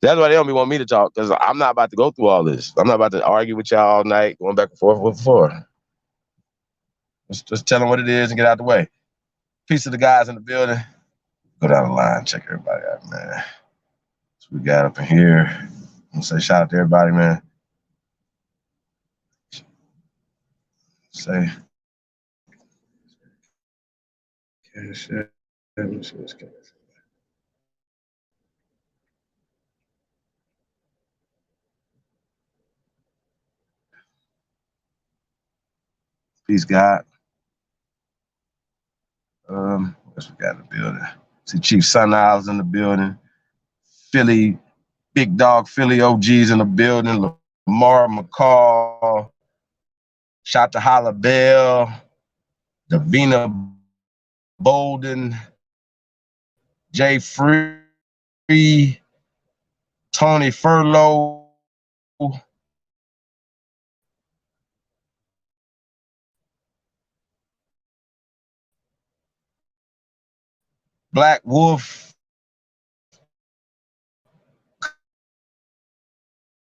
That's why they don't want me to talk, because I'm not about to go through all this. I'm not about to argue with y'all all night, going back and forth with the floor. Just tell them what it is and get out the way. Peace to the guys in the building. Go down the line, check everybody out, man. So we got up in here. I'm gonna say shout out to everybody, man. Say. Cash App. Let me see what's going on. Peace, God. What else we got in the building? See Chief Sunniles in the building. Philly, Big Dog Philly OGs in the building. Lamar McCall. Shout to Holla Bell. Davina Bolden. Jay Free. Tony Furlow. Black Wolf,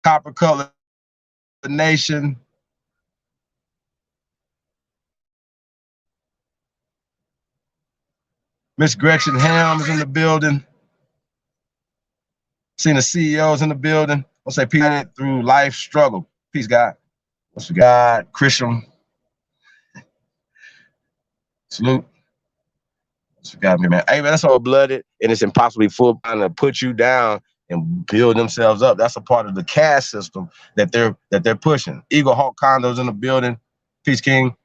Copper Color Nation. Miss Gretchen Ham is in the building. Seen the CEOs in the building. Let's say peace through life struggle. Peace, God. What's we got? Christian. Salute. What's we got, me, man? Hey, man, that's all blooded, and it's impossibly full trying to put you down and build themselves up. That's a part of the caste system that they're pushing. Eagle Hawk Condos in the building. Peace, King.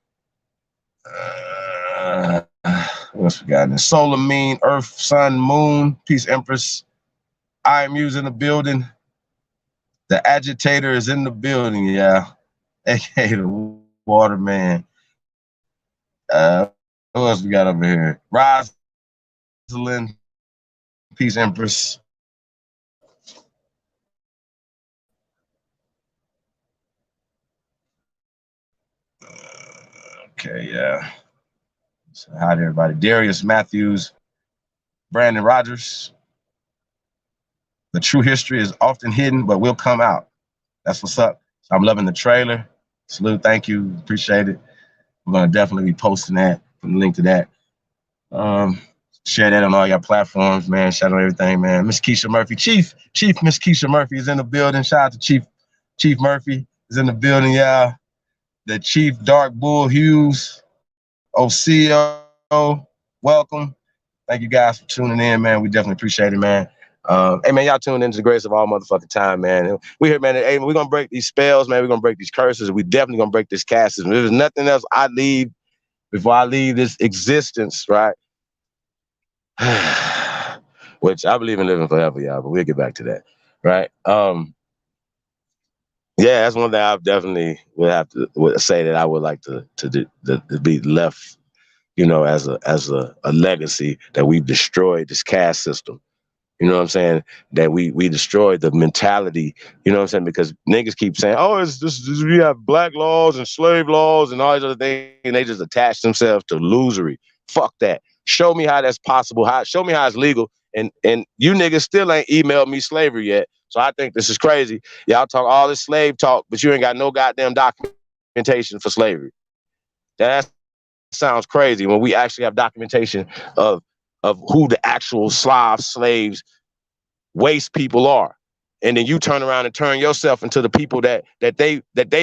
What's we got? Solar Mean, Earth, Sun, Moon. Peace, Empress. IMU's in the building. The Agitator is in the building, yeah. AKA the Waterman. Who else we got over here? Rosalind. Peace, Empress. Okay, yeah. So hi to everybody. Darius Matthews. Brandon Rogers. The true history is often hidden, but will come out. That's what's up. I'm loving the trailer. Salute, thank you, appreciate it. We're gonna definitely be posting that, putting a link to that. Share that on all your platforms, man. Shout out everything, man. Miss Keisha Murphy, Chief Miss Keisha Murphy is in the building. Shout out to Chief Murphy is in the building, yeah. The Chief Dark Bull Hughes, OCO, welcome. Thank you guys for tuning in, man. We definitely appreciate it, man. Hey, man, y'all tuned into the grace of all motherfucking time, man. We here, man. Hey, we're going to break these spells, man. We're going to break these curses. We definitely going to break this caste system. If there's nothing else before I leave this existence, right? Which I believe in living forever, y'all, but we'll get back to that, right? Yeah, that's one thing I definitely would say that I would like to be left, you know, as a legacy, that we've destroyed this caste system. You know what I'm saying? That we destroyed the mentality, you know what I'm saying? Because niggas keep saying, oh, we have black laws and slave laws and all these other things, and they just attach themselves to illusory. Fuck that. Show me how that's possible. Show me how it's legal. And you niggas still ain't emailed me slavery yet. So I think this is crazy. Y'all talk all this slave talk, but you ain't got no goddamn documentation for slavery. That sounds crazy when we actually have documentation of who the actual slaves, waste people are. And then you turn around and turn yourself into the people that they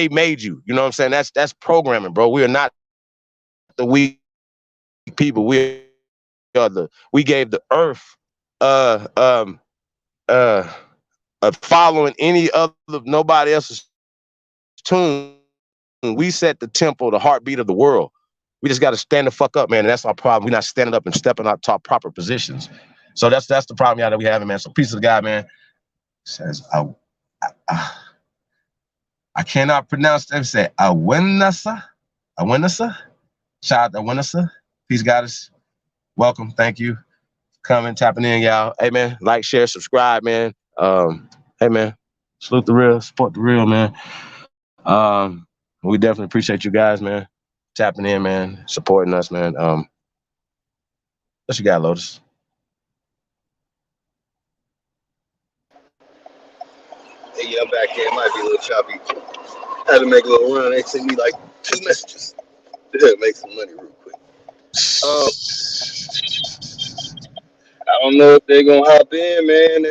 made you. You know what I'm saying? That's programming, bro. We are not the weak people. We gave the earth following any other nobody else's tune. We set the tempo, the heartbeat of the world. We just got to stand the fuck up, man. And that's our problem. We're not standing up and stepping up to our proper positions. So that's the problem, y'all, that we having, man. So peace of the God, man. Says I cannot pronounce them. Say Awenasa. Shout out to Awenasa. Peace, goddess. Welcome. Thank you. Coming, tapping in, y'all. Hey, man. Like, share, subscribe, man. Hey, man. Salute the real. Support the real, man. We definitely appreciate you guys, man. Tapping in, man. Supporting us, man. What you got, Lotus? Hey, yeah, I'm back here. It might be a little choppy. I had to make a little run. They sent me like 2 messages. Make some money real quick. I don't know if they're gonna hop in, man.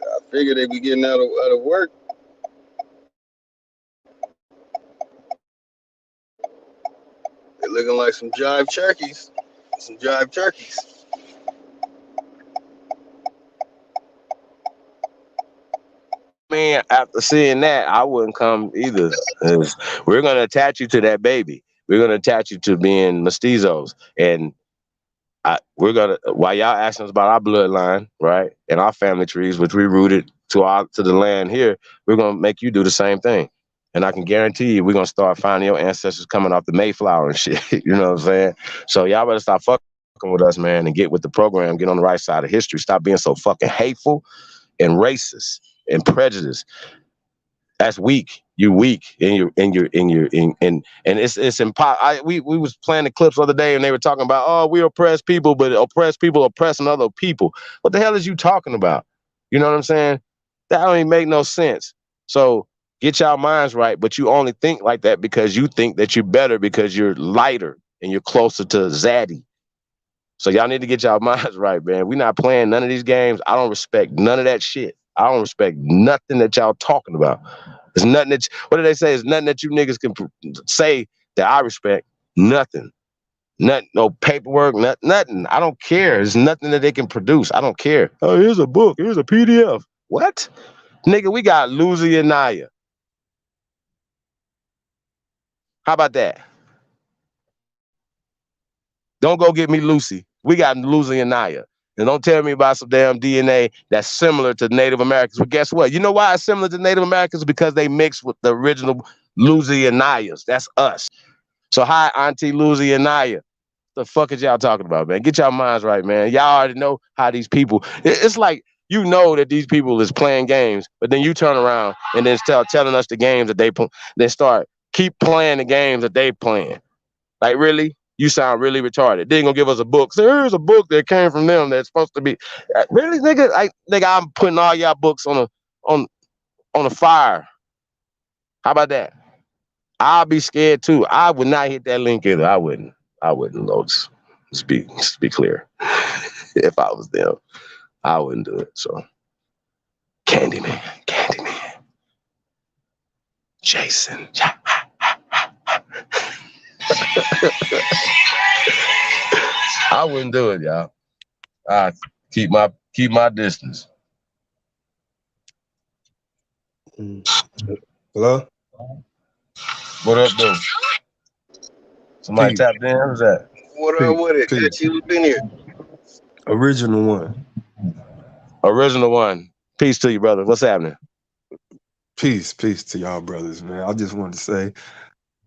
I figure they be getting out of work. They're looking like some jive turkeys. Man, after seeing that, I wouldn't come either. We're going to attach you to that baby. We're going to attach you to being mestizos. And we're going to, while y'all asking us about our bloodline, right, and our family trees, which we rooted to the land here, we're going to make you do the same thing. And I can guarantee you, we're going to start finding your ancestors coming off the Mayflower and shit. You know what I'm saying? So y'all better stop fucking with us, man, and get with the program, get on the right side of history. Stop being so fucking hateful and racist and prejudiced. That's weak. You weak and it's impossible. We was playing the clips the other day and they were talking about, oh, we oppress people, but oppressed people oppressing other people. What the hell is you talking about? You know what I'm saying? That don't even make no sense. So get y'all minds right, but you only think like that because you think that you're better because you're lighter and you're closer to Zaddy. So y'all need to get y'all minds right, man. We're not playing none of these games. I don't respect none of that shit. I don't respect nothing that y'all talking about. There's nothing that, what do they say? There's nothing that you niggas can say that I respect. Nothing. Nothing. No paperwork, nothing. I don't care. There's nothing that they can produce. I don't care. Oh, here's a book. Here's a PDF. What? Nigga, we got Lucy and Naya. How about that? Don't go get me Lucy. We got Lucy and Naya. And don't tell me about some damn DNA that's similar to Native Americans. But guess what? You know why it's similar to Native Americans? Because they mixed with the original Lucy and Nayas. That's us. So hi, Auntie Lucy and Naya. The fuck is y'all talking about, man? Get y'all minds right, man. Y'all already know how these people. It's like you know that these people is playing games, but then you turn around and then telling us the games that they then start keep playing the games that they playing. Like really, you sound really retarded. They ain't gonna give us a book. So here's a book that came from them that's supposed to be really, nigga. Nigga, I'm putting all y'all books on a fire. How about that? I'll be scared too. I would not hit that link either. I wouldn't, Lotus. Let's be clear. If I was them, I wouldn't do it. So Candyman. Jason. I wouldn't do it, y'all. I keep my distance. Hello? What up, dude? Somebody tapped in? Who's that? What up with it? Got you been here. Original one. Original one. Peace to you, brother. What's happening? Peace to y'all brothers, man. I just wanted to say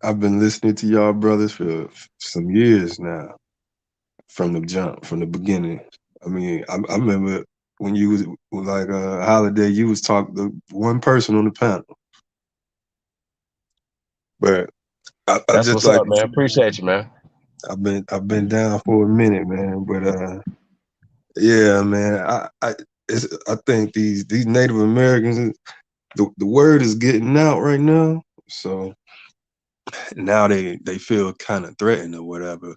I've been listening to y'all brothers for some years now. From the jump, from the beginning. I mean, I remember when you was like Holiday, you was talking to one person on the panel. But I That's just what's like up, man. Appreciate you, man. I've been down for a minute, man. But yeah, man. I think these Native Americans, the word is getting out right now. So now they feel kind of threatened or whatever.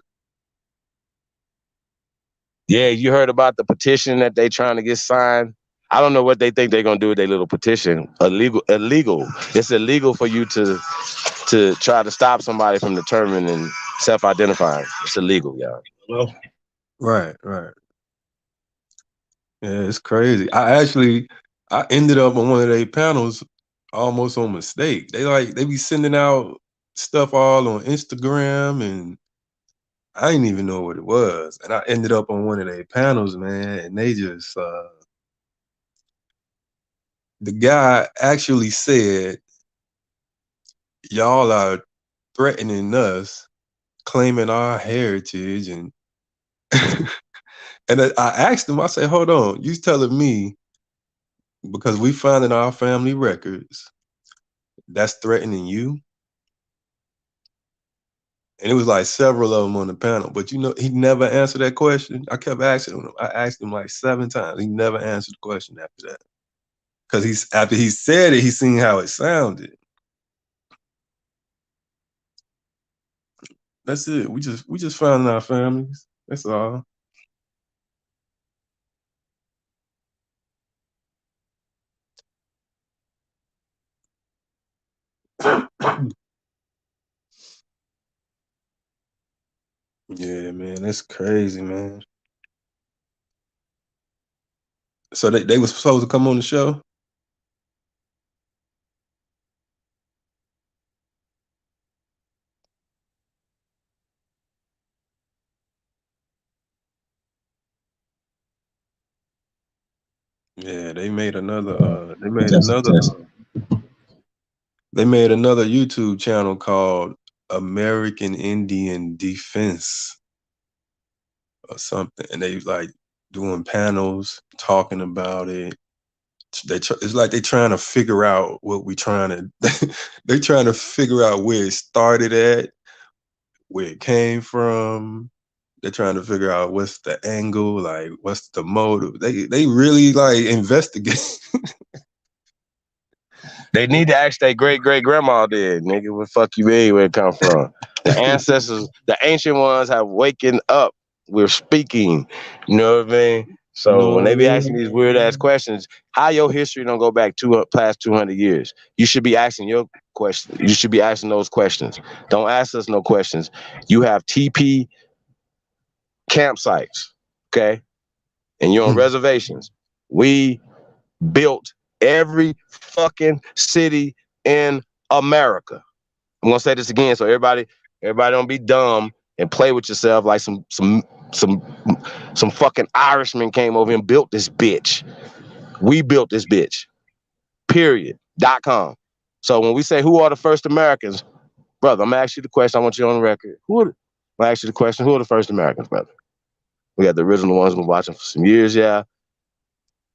Yeah, you heard about the petition that they trying to get signed. I don't know what they think they're gonna do with their little petition. Illegal. It's illegal for you to try to stop somebody from determining self-identifying. It's illegal, y'all. Well, right. Yeah, it's crazy. I ended up on one of their panels almost on mistake. They be sending out stuff all on Instagram and I didn't even know what it was. And I ended up on one of their panels, man, and they just the guy actually said, y'all are threatening us, claiming our heritage and and I asked him, I said, hold on, you telling me because we found in our family records that's threatening you? And it was like several of them on the panel, but you know, he never answered that question. I kept asking him. I asked him like 7 times. He never answered the question after that. Because after he said it, he seen how it sounded. That's it. We just found in our families. That's all. Yeah, man, that's crazy, man. So they was supposed to come on the show? Yeah, they made another YouTube channel called American Indian Defense or something. And they like doing panels, talking about it. it's like they trying to figure out what we trying to. They trying to figure out where it started at, where it came from. They're trying to figure out what's the angle, like what's the motive. They really like investigate. They need to ask their great-great-grandma did, nigga. What the fuck you mean where it come from? The ancestors, the ancient ones have waken up. We're speaking. You know what I mean? So when they be asking these weird-ass questions, how your history don't go back past 200 years? You should be asking your questions. You should be asking those questions. Don't ask us no questions. You have TP campsites, okay? And you're on reservations. We built every fucking city in America. I'm gonna say this again, so everybody don't be dumb and play with yourself like some fucking Irishman came over and built this bitch. We built this bitch. Period.com. So when we say who are the first Americans, brother, I'm gonna ask you the question. I want you on the record. I'm gonna ask you the question. Who are the first Americans, brother? We got the original ones we've been watching for some years, yeah.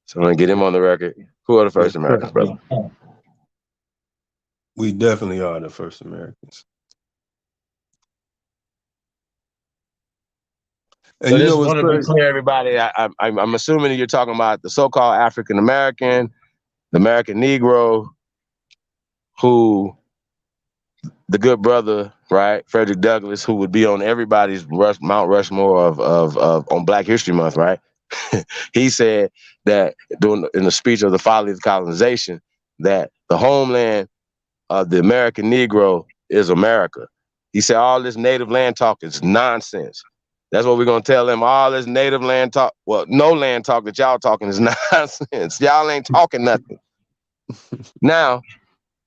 So I'm gonna get him on the record. Who are the first Americans, brother? We definitely are the first Americans. And So you just know what's want to be crazy? clear, everybody. I'm assuming that you're talking about the so-called African American, the American Negro, who the good brother, right, Frederick Douglass, who would be on everybody's Mount Rushmore of on Black History Month, right? He said that in the speech of the folly of colonization, that the homeland of the American Negro is America. He said all this native land talk is nonsense. That's what we're gonna tell them. All this native land talk, well, no land talk that y'all talking is nonsense. Y'all ain't talking nothing. Now,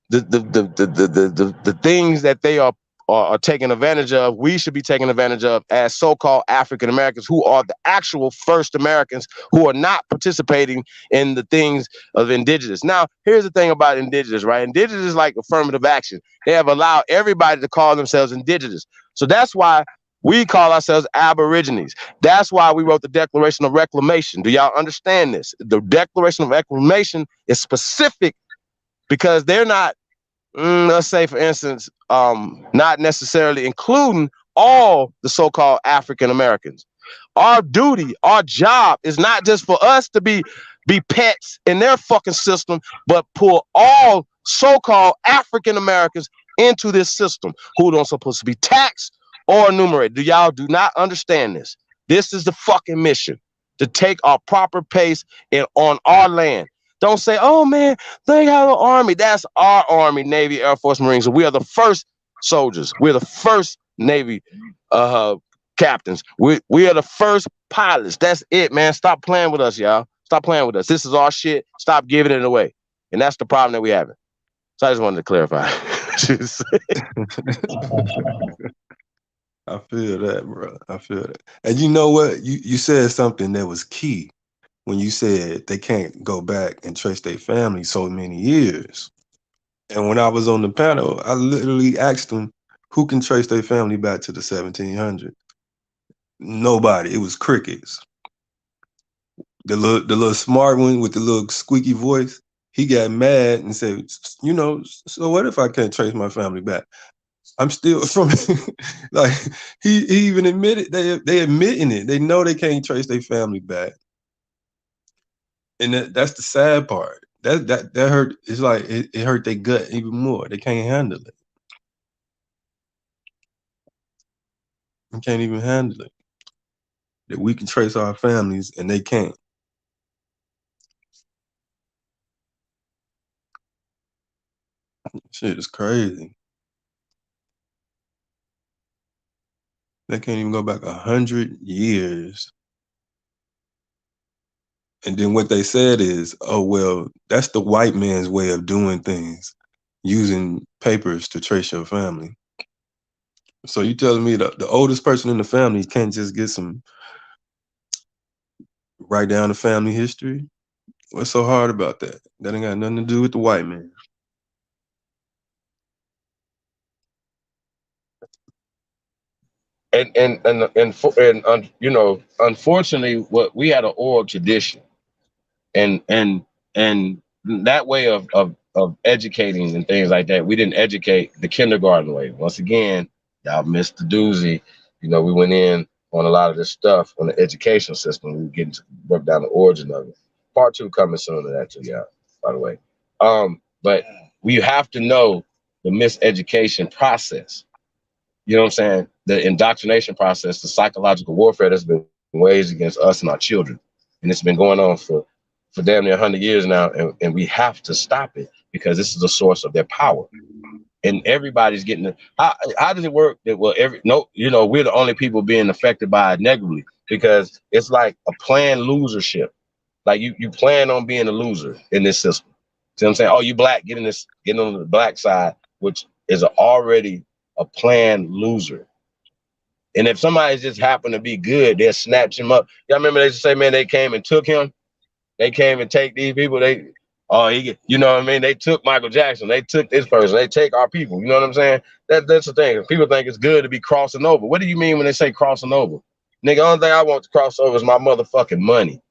the things that they are taking advantage of, we should be taking advantage of as so-called African Americans, who are the actual first Americans, who are not participating in the things of indigenous. Now, here's the thing about indigenous, right? Indigenous is like affirmative action. They have allowed everybody to call themselves indigenous. So that's why we call ourselves aborigines. That's why we wrote the Declaration of Reclamation. Do y'all understand this? The Declaration of Reclamation is specific because they're not, let's say, for instance, not necessarily including all the so-called African Americans. Our duty, our job is not just for us to be pets in their fucking system, but pull all so-called African Americans into this system who don't supposed to be taxed or enumerated. Y'all do not understand this? This is the fucking mission, to take our proper pace on our land. Don't say, oh man, they have an army. That's our army, Navy, Air Force, Marines. We are the first soldiers. We're the first Navy captains. We are the first pilots. That's it, man. Stop playing with us, y'all. Stop playing with us. This is our shit. Stop giving it away. And that's the problem that we having. So I just wanted to clarify. I feel that, bro. I feel that. And you know what? You said something that was key when you said they can't go back and trace their family so many years. And when I was on the panel, I literally asked them, who can trace their family back to the 1700s? Nobody. It was crickets. The little smart one with the little squeaky voice, he got mad and said, you know, so what if I can't trace my family back? I'm still from, like, he even admitted, they admitting it. They know they can't trace their family back. And that's the sad part. That hurt. It's like, it hurt their gut even more. They can't handle it. They can't even handle it. That we can trace our families and they can't. Shit is crazy. They can't even go back 100 years. And then what they said is, oh, well, that's the white man's way of doing things, using papers to trace your family. So you telling me that the oldest person in the family can't just get write down the family history? What's so hard about that? That ain't got nothing to do with the white man. And you know, unfortunately, what we had an oral tradition, and that way of educating and things like that, we didn't educate the kindergarten way. Once again, y'all missed the doozy. You know, we went in on a lot of this stuff on the education system. We were getting to work down the origin of it. Part 2 coming soon to that too, y'all, by the way. But we have to know the miseducation process. You know what I'm saying? The indoctrination process, the psychological warfare that's been waged against us and our children. And it's been going on for damn near 100 years now. And we have to stop it because this is the source of their power. And everybody's getting it. How does it work that we're the only people being affected by it negatively? Because it's like a planned losership. Like you plan on being a loser in this system. See what I'm saying? Oh, you black, get on the black side, which is already a planned loser. And if somebody just happened to be good, they'll snatch him up. Y'all remember they used to say, man, they came and took him. They came and take these people. You know what I mean? They took Michael Jackson. They took this person. They take our people. You know what I'm saying? That's the thing. People think it's good to be crossing over. What do you mean when they say crossing over? Nigga, the only thing I want to cross over is my motherfucking money.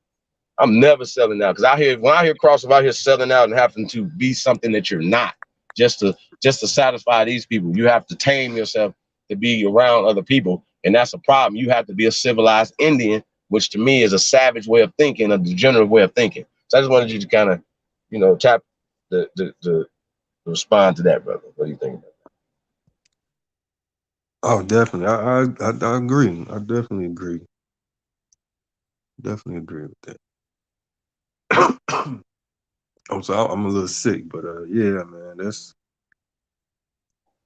I'm never selling out because when I hear crossover, I hear selling out and having to be something that you're not just to satisfy these people. You have to tame yourself to be around other people, and that's a problem. You have to be a civilized Indian, which to me is a savage way of thinking, a degenerate way of thinking. So I just wanted you to kind of, tap the respond to that, brother. What do you think about that? Oh, definitely. I agree. I definitely agree. Definitely agree with that. I'm a little sick, but yeah, man, that's.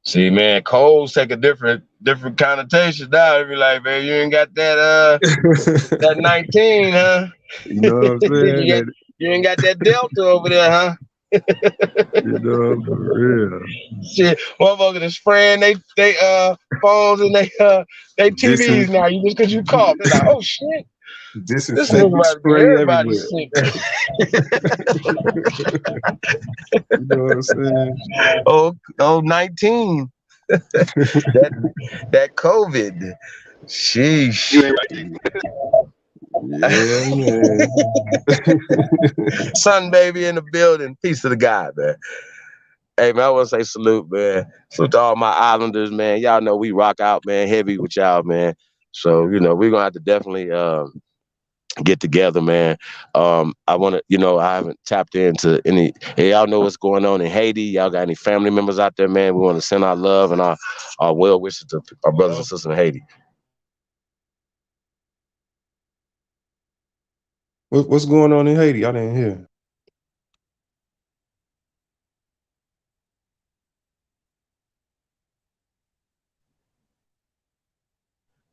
See, man, colds take a different connotation now. It be like, man, you ain't got that that 19, huh? You know what I'm saying? you ain't got that Delta over there, huh? You know, for real. Shit, motherfuckers are spraying they phones and they TVs now. You just because you cough, they're like, oh shit. Disinfectant spray everywhere. Sick. You know what I'm saying? Oh, 19. that COVID. Sheesh. Yeah, man. Sun baby in the building. Peace to the God, man. Hey, man, I want to say salute, man. Salute to all my islanders, man. Y'all know we rock out, man, heavy with y'all, man. So, we're going to have to definitely get together, man. I want to, I haven't tapped into any. Hey, y'all know what's going on in Haiti. Y'all got any family members out there, man? We want to send our love and our well wishes to our brothers and sisters in Haiti. What's going on in Haiti? I didn't hear.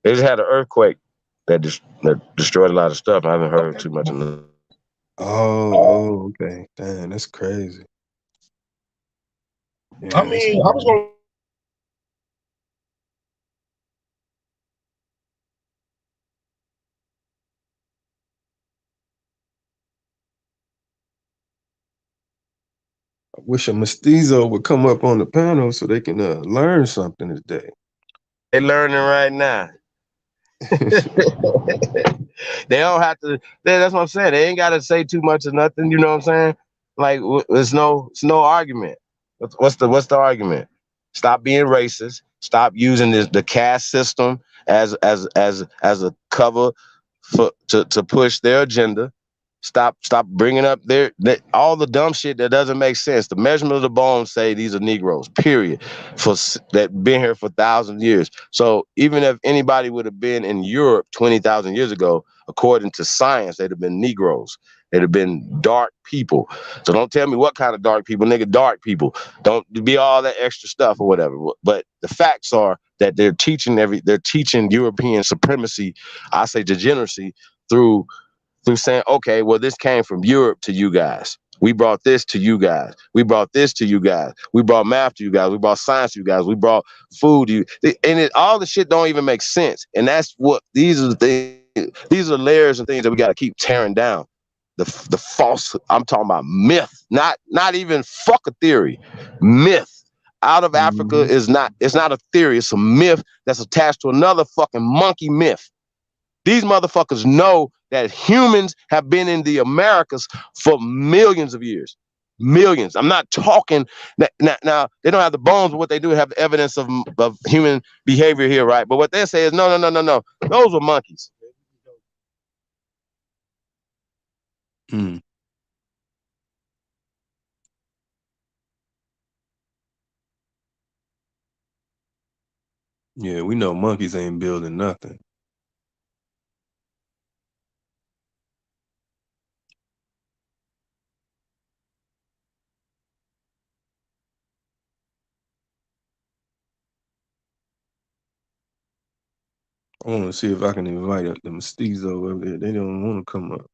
They just had an earthquake that destroyed a lot of stuff. I haven't heard too much of it. Oh, okay. Damn, that's crazy. Yeah, I mean, I was going to. I wish a Mestizo would come up on the panel so they can learn something today. They learning right now. They don't have to. That's what I'm saying. They ain't got to say too much or nothing. You know what I'm saying? Like, it's no argument. What's the argument? Stop being racist. Stop using the caste system as a cover to push their agenda. Stop bringing up all the dumb shit that doesn't make sense. The measurement of the bones say these are Negroes, period, that been here for thousands of years. So even if anybody would have been in Europe 20,000 years ago, according to science, they'd have been Negroes. They'd have been dark people. So don't tell me what kind of dark people, nigga, dark people. Don't be all that extra stuff or whatever. But the facts are that they're teaching European supremacy, I say degeneracy, through saying, okay, well, this came from Europe to you guys. We brought this to you guys. We brought this to you guys. We brought math to you guys. We brought science to you guys. We brought food to you. And all the shit don't even make sense. And that's what these are the things. These are layers and things that we got to keep tearing down. The false. I'm talking about myth, not even fuck a theory. Myth out of Africa is not. It's not a theory. It's a myth that's attached to another fucking monkey myth. These motherfuckers know that humans have been in the Americas for millions of years. Millions. I'm not talking now. They don't have the bones, but what they do have the evidence of human behavior here, right? But what they say is no. Those were monkeys. Mm. Yeah, we know monkeys ain't building nothing. I want to see if I can invite the Mestizo over there. They don't want to come up.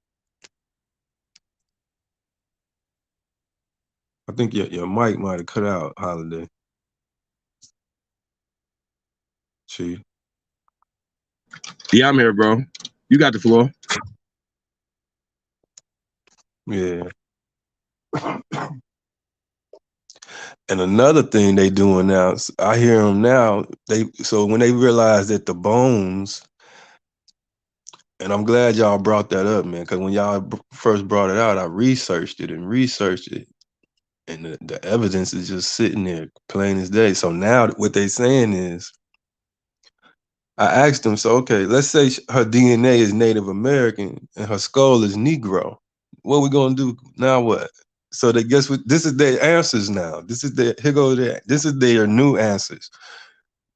I think your mic might have cut out, Holiday. See? Yeah, I'm here, bro. You got the floor. Yeah. And another thing they doing now, I hear them now. So when they realize that the bones, and I'm glad y'all brought that up, man, because when y'all first brought it out, I researched it, and the evidence is just sitting there, plain as day. So now what they saying is, I asked them, so okay, let's say her DNA is Native American and her skull is Negro. What we gonna do now? What? So they guess what? This is their answers now. This is their new answers.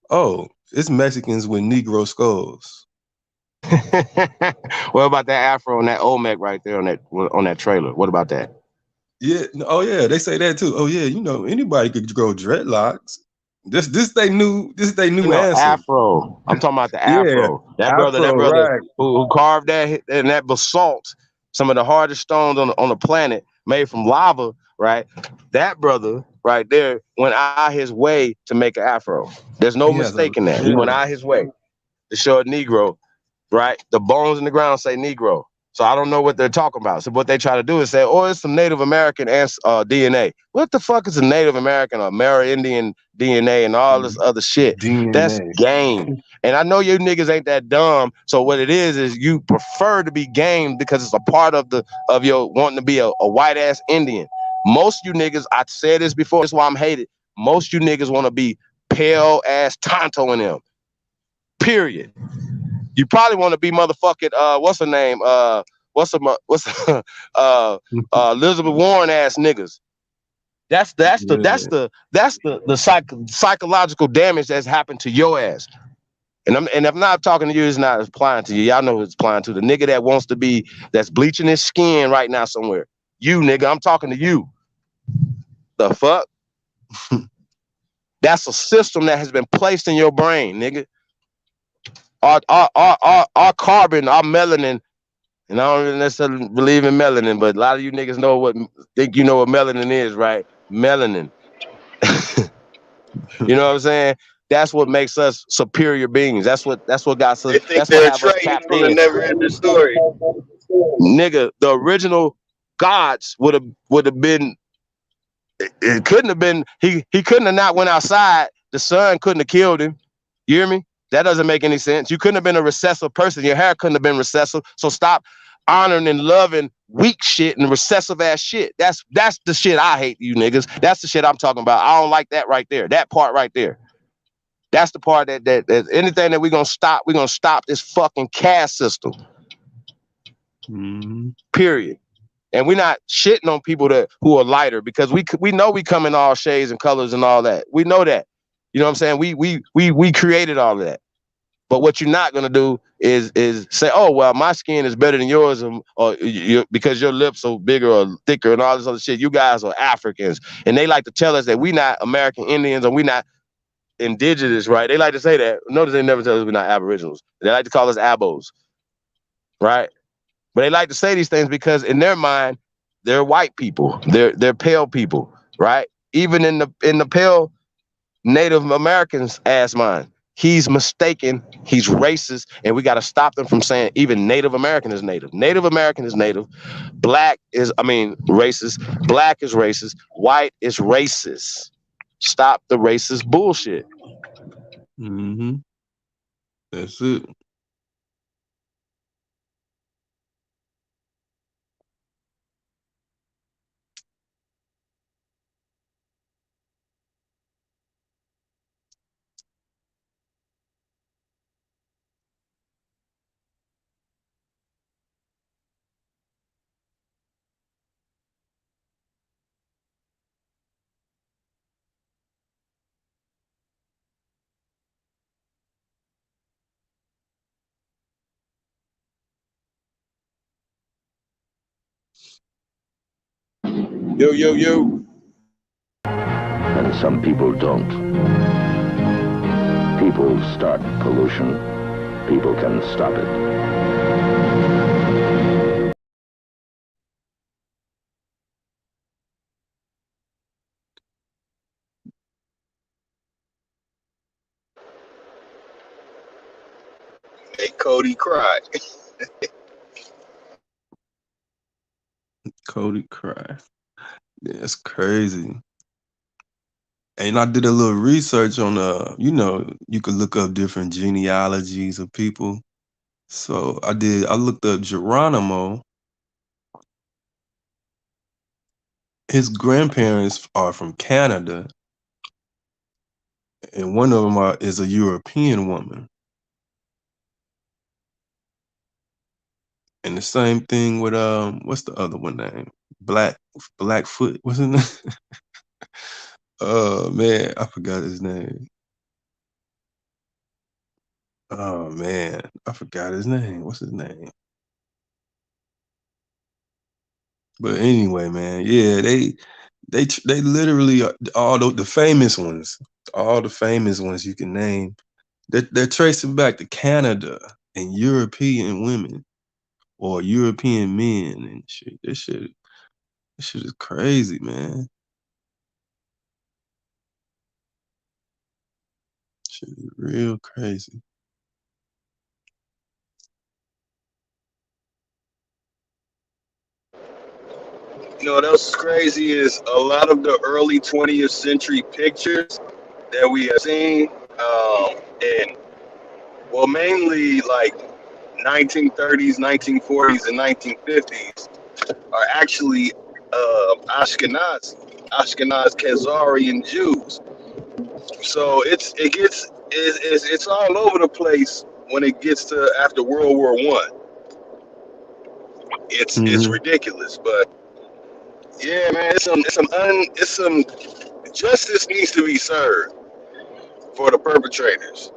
Oh, it's Mexicans with Negro skulls. What about that afro and that Olmec right there on that trailer? What about that? Yeah. Oh yeah, they say that too. Oh yeah, anybody could grow dreadlocks. This they new answer. Afro. I'm talking about the Yeah, afro. That afro, brother right. who carved that and that basalt, some of the hardest stones on the planet, made from lava, right? That brother right there went out his way to make an afro. There's no mistaking that. He went out his way to show a Negro, right? The bones in the ground say Negro. So I don't know what they're talking about. So what they try to do is say, oh, it's some Native American DNA. What the fuck is a Native American or Amerindian DNA and all this other shit? DNA. That's game. And I know you niggas ain't that dumb. So what it is you prefer to be game because it's a part of your wanting to be a white ass Indian. Most you niggas, I said this before, that's why I'm hated. Most you niggas want to be pale ass Tonto in them. Period. You probably want to be motherfucking what's her name? Elizabeth Warren ass niggas. That's the psychological damage that's happened to your ass. And if I'm not talking to you, it's not applying to you. Y'all know who it's applying to. The nigga that wants to be, that's bleaching his skin right now somewhere. You nigga, I'm talking to you. The fuck? That's a system that has been placed in your brain, nigga. Our carbon, our melanin, and I don't really necessarily believe in melanin, but a lot of you niggas think you know what melanin is, right? Melanin. You know what I'm saying? That's what makes us superior beings. That's what got us. They think That's what they're have us trading tapped from the in. never-ending story. Nigga, the original gods would have been. It couldn't have been. He couldn't have not went outside. The sun couldn't have killed him. You hear me? That doesn't make any sense. You couldn't have been a recessive person. Your hair couldn't have been recessive. So stop honoring and loving weak shit and recessive ass shit. That's the shit I hate, you niggas. That's the shit I'm talking about. I don't like that right there. That part right there. That's the part that anything that we're gonna stop this fucking caste system. Period. And we're not shitting on people who are lighter because we know we come in all shades and colors and all that. We know that. You know what I'm saying? We created all of that. But what you're not gonna do is say, oh well, my skin is better than yours, or because your lips are bigger or thicker and all this other shit. You guys are Africans, and they like to tell us that we not American Indians or we not indigenous, right? They like to say that. Notice they never tell us we're not Aboriginals. They like to call us abos, right? But they like to say these things because in their mind, they're white people. They're pale people, right? Even in the pale Native Americans ass mind, he's mistaken. He's racist, and we got to stop them from saying even Native American is Native. Native American is Native. Racist. Black is racist. White is racist. Stop the racist bullshit. Mm-hmm. That's it. Yo, yo, yo. And some people don't. People start pollution. People can stop it. Make Cody cry. Cody cry. That's crazy. And I did a little research on you could look up different genealogies of people. So I looked up Geronimo. His grandparents are from Canada, and one of them is a European woman. And the same thing with what's the other one name? Blackfoot, what's his name? Oh man, I forgot his name. Oh man, I forgot his name. What's his name? But anyway, man, yeah, they literally all the famous ones, all the famous ones you can name. They're tracing back to Canada and European women or European men and shit. This shit is crazy, man. Shit is real crazy. You know what else is crazy is a lot of the early 20th century pictures that we have seen, and well, mainly like 1930s, 1940s, and 1950s are actually Ashkenaz Khazarian Jews. So it's all over the place when it gets to after World War I. It's ridiculous, but yeah, man, it's some justice needs to be served for the perpetrators,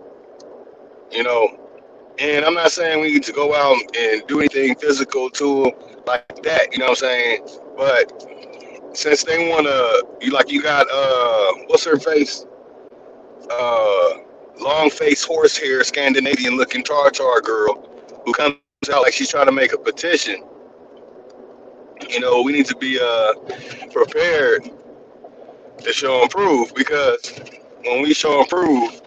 you know. And I'm not saying we need to go out and do anything physical to them like that, you know what I'm saying? But since they wanna, you got what's her face, long face horsehair Scandinavian looking Tartar girl who comes out like she's trying to make a petition. You know, we need to be prepared to show and prove, because when we show and prove,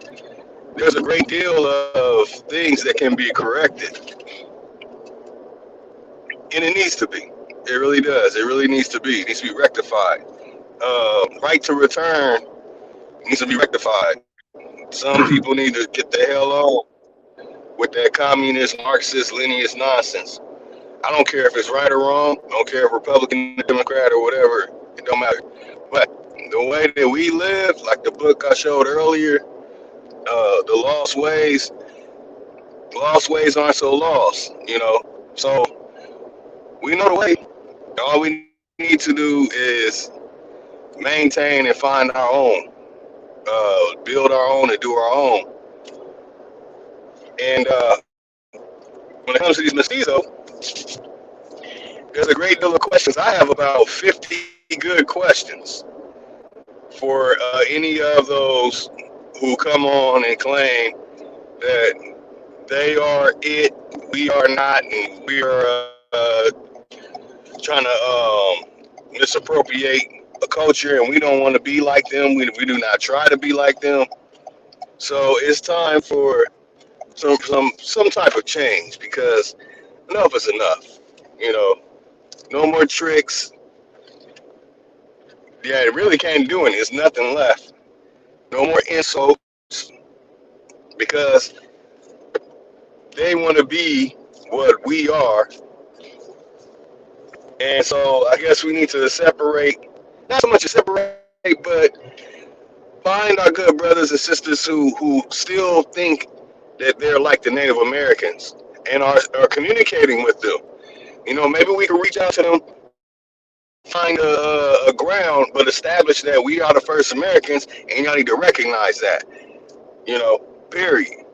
there's a great deal of things that can be corrected, and it needs to be. It really does. It really needs to be. It needs to be rectified. Right to return needs to be rectified. Some people need to get the hell on with that communist, Marxist, Leninist nonsense. I don't care if it's right or wrong. I don't care if Republican, Democrat, or whatever. It don't matter. But the way that we live, like the book I showed earlier, the lost ways aren't so lost, you know. So we know the way. All we need to do is maintain and find our own, build our own and do our own. And when it comes to these mestizo, there's a great deal of questions. I have about 50 good questions for any of those who come on and claim that they are it, we are not, and we are trying to misappropriate a culture, and we don't want to be like them. We do not try to be like them. So it's time for some type of change, because enough is enough. You know, no more tricks. Yeah, it really can't do it. There's nothing left. No more insults, because they want to be what we are. And so I guess we need to separate, not so much to separate, but find our good brothers and sisters who still think that they're like the Native Americans and are communicating with them. You know, maybe we can reach out to them, find a ground, but establish that we are the first Americans, and y'all need to recognize that, you know, period.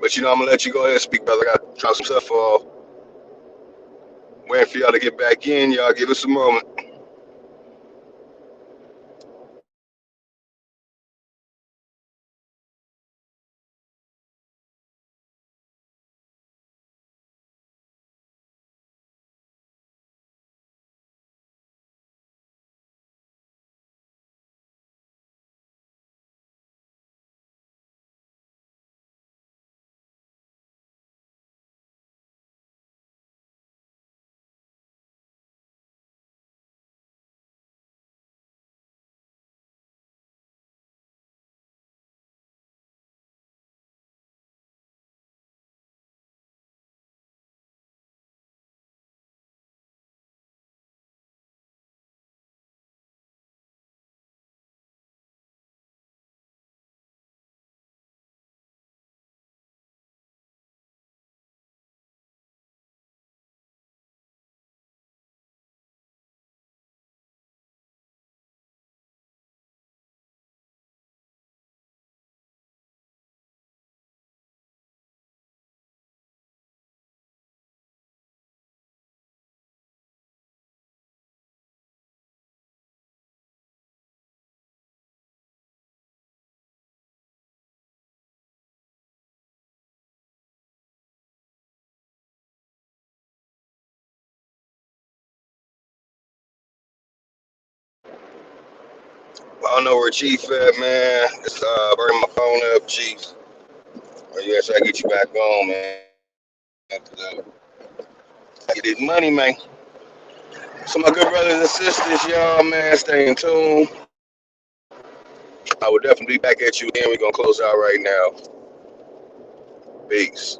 But, you know, I'm going to let you go ahead and speak, brother. I got to drop some stuff off. Waiting for y'all to get back in. Y'all give us a moment. I don't know where Chief at, man. It's burning my phone up, Chief. Yeah, so I get you back on, man. Get this money, man. So my good brothers and sisters, y'all, man, stay in tune. I will definitely be back at you again. We're gonna close out right now. Peace.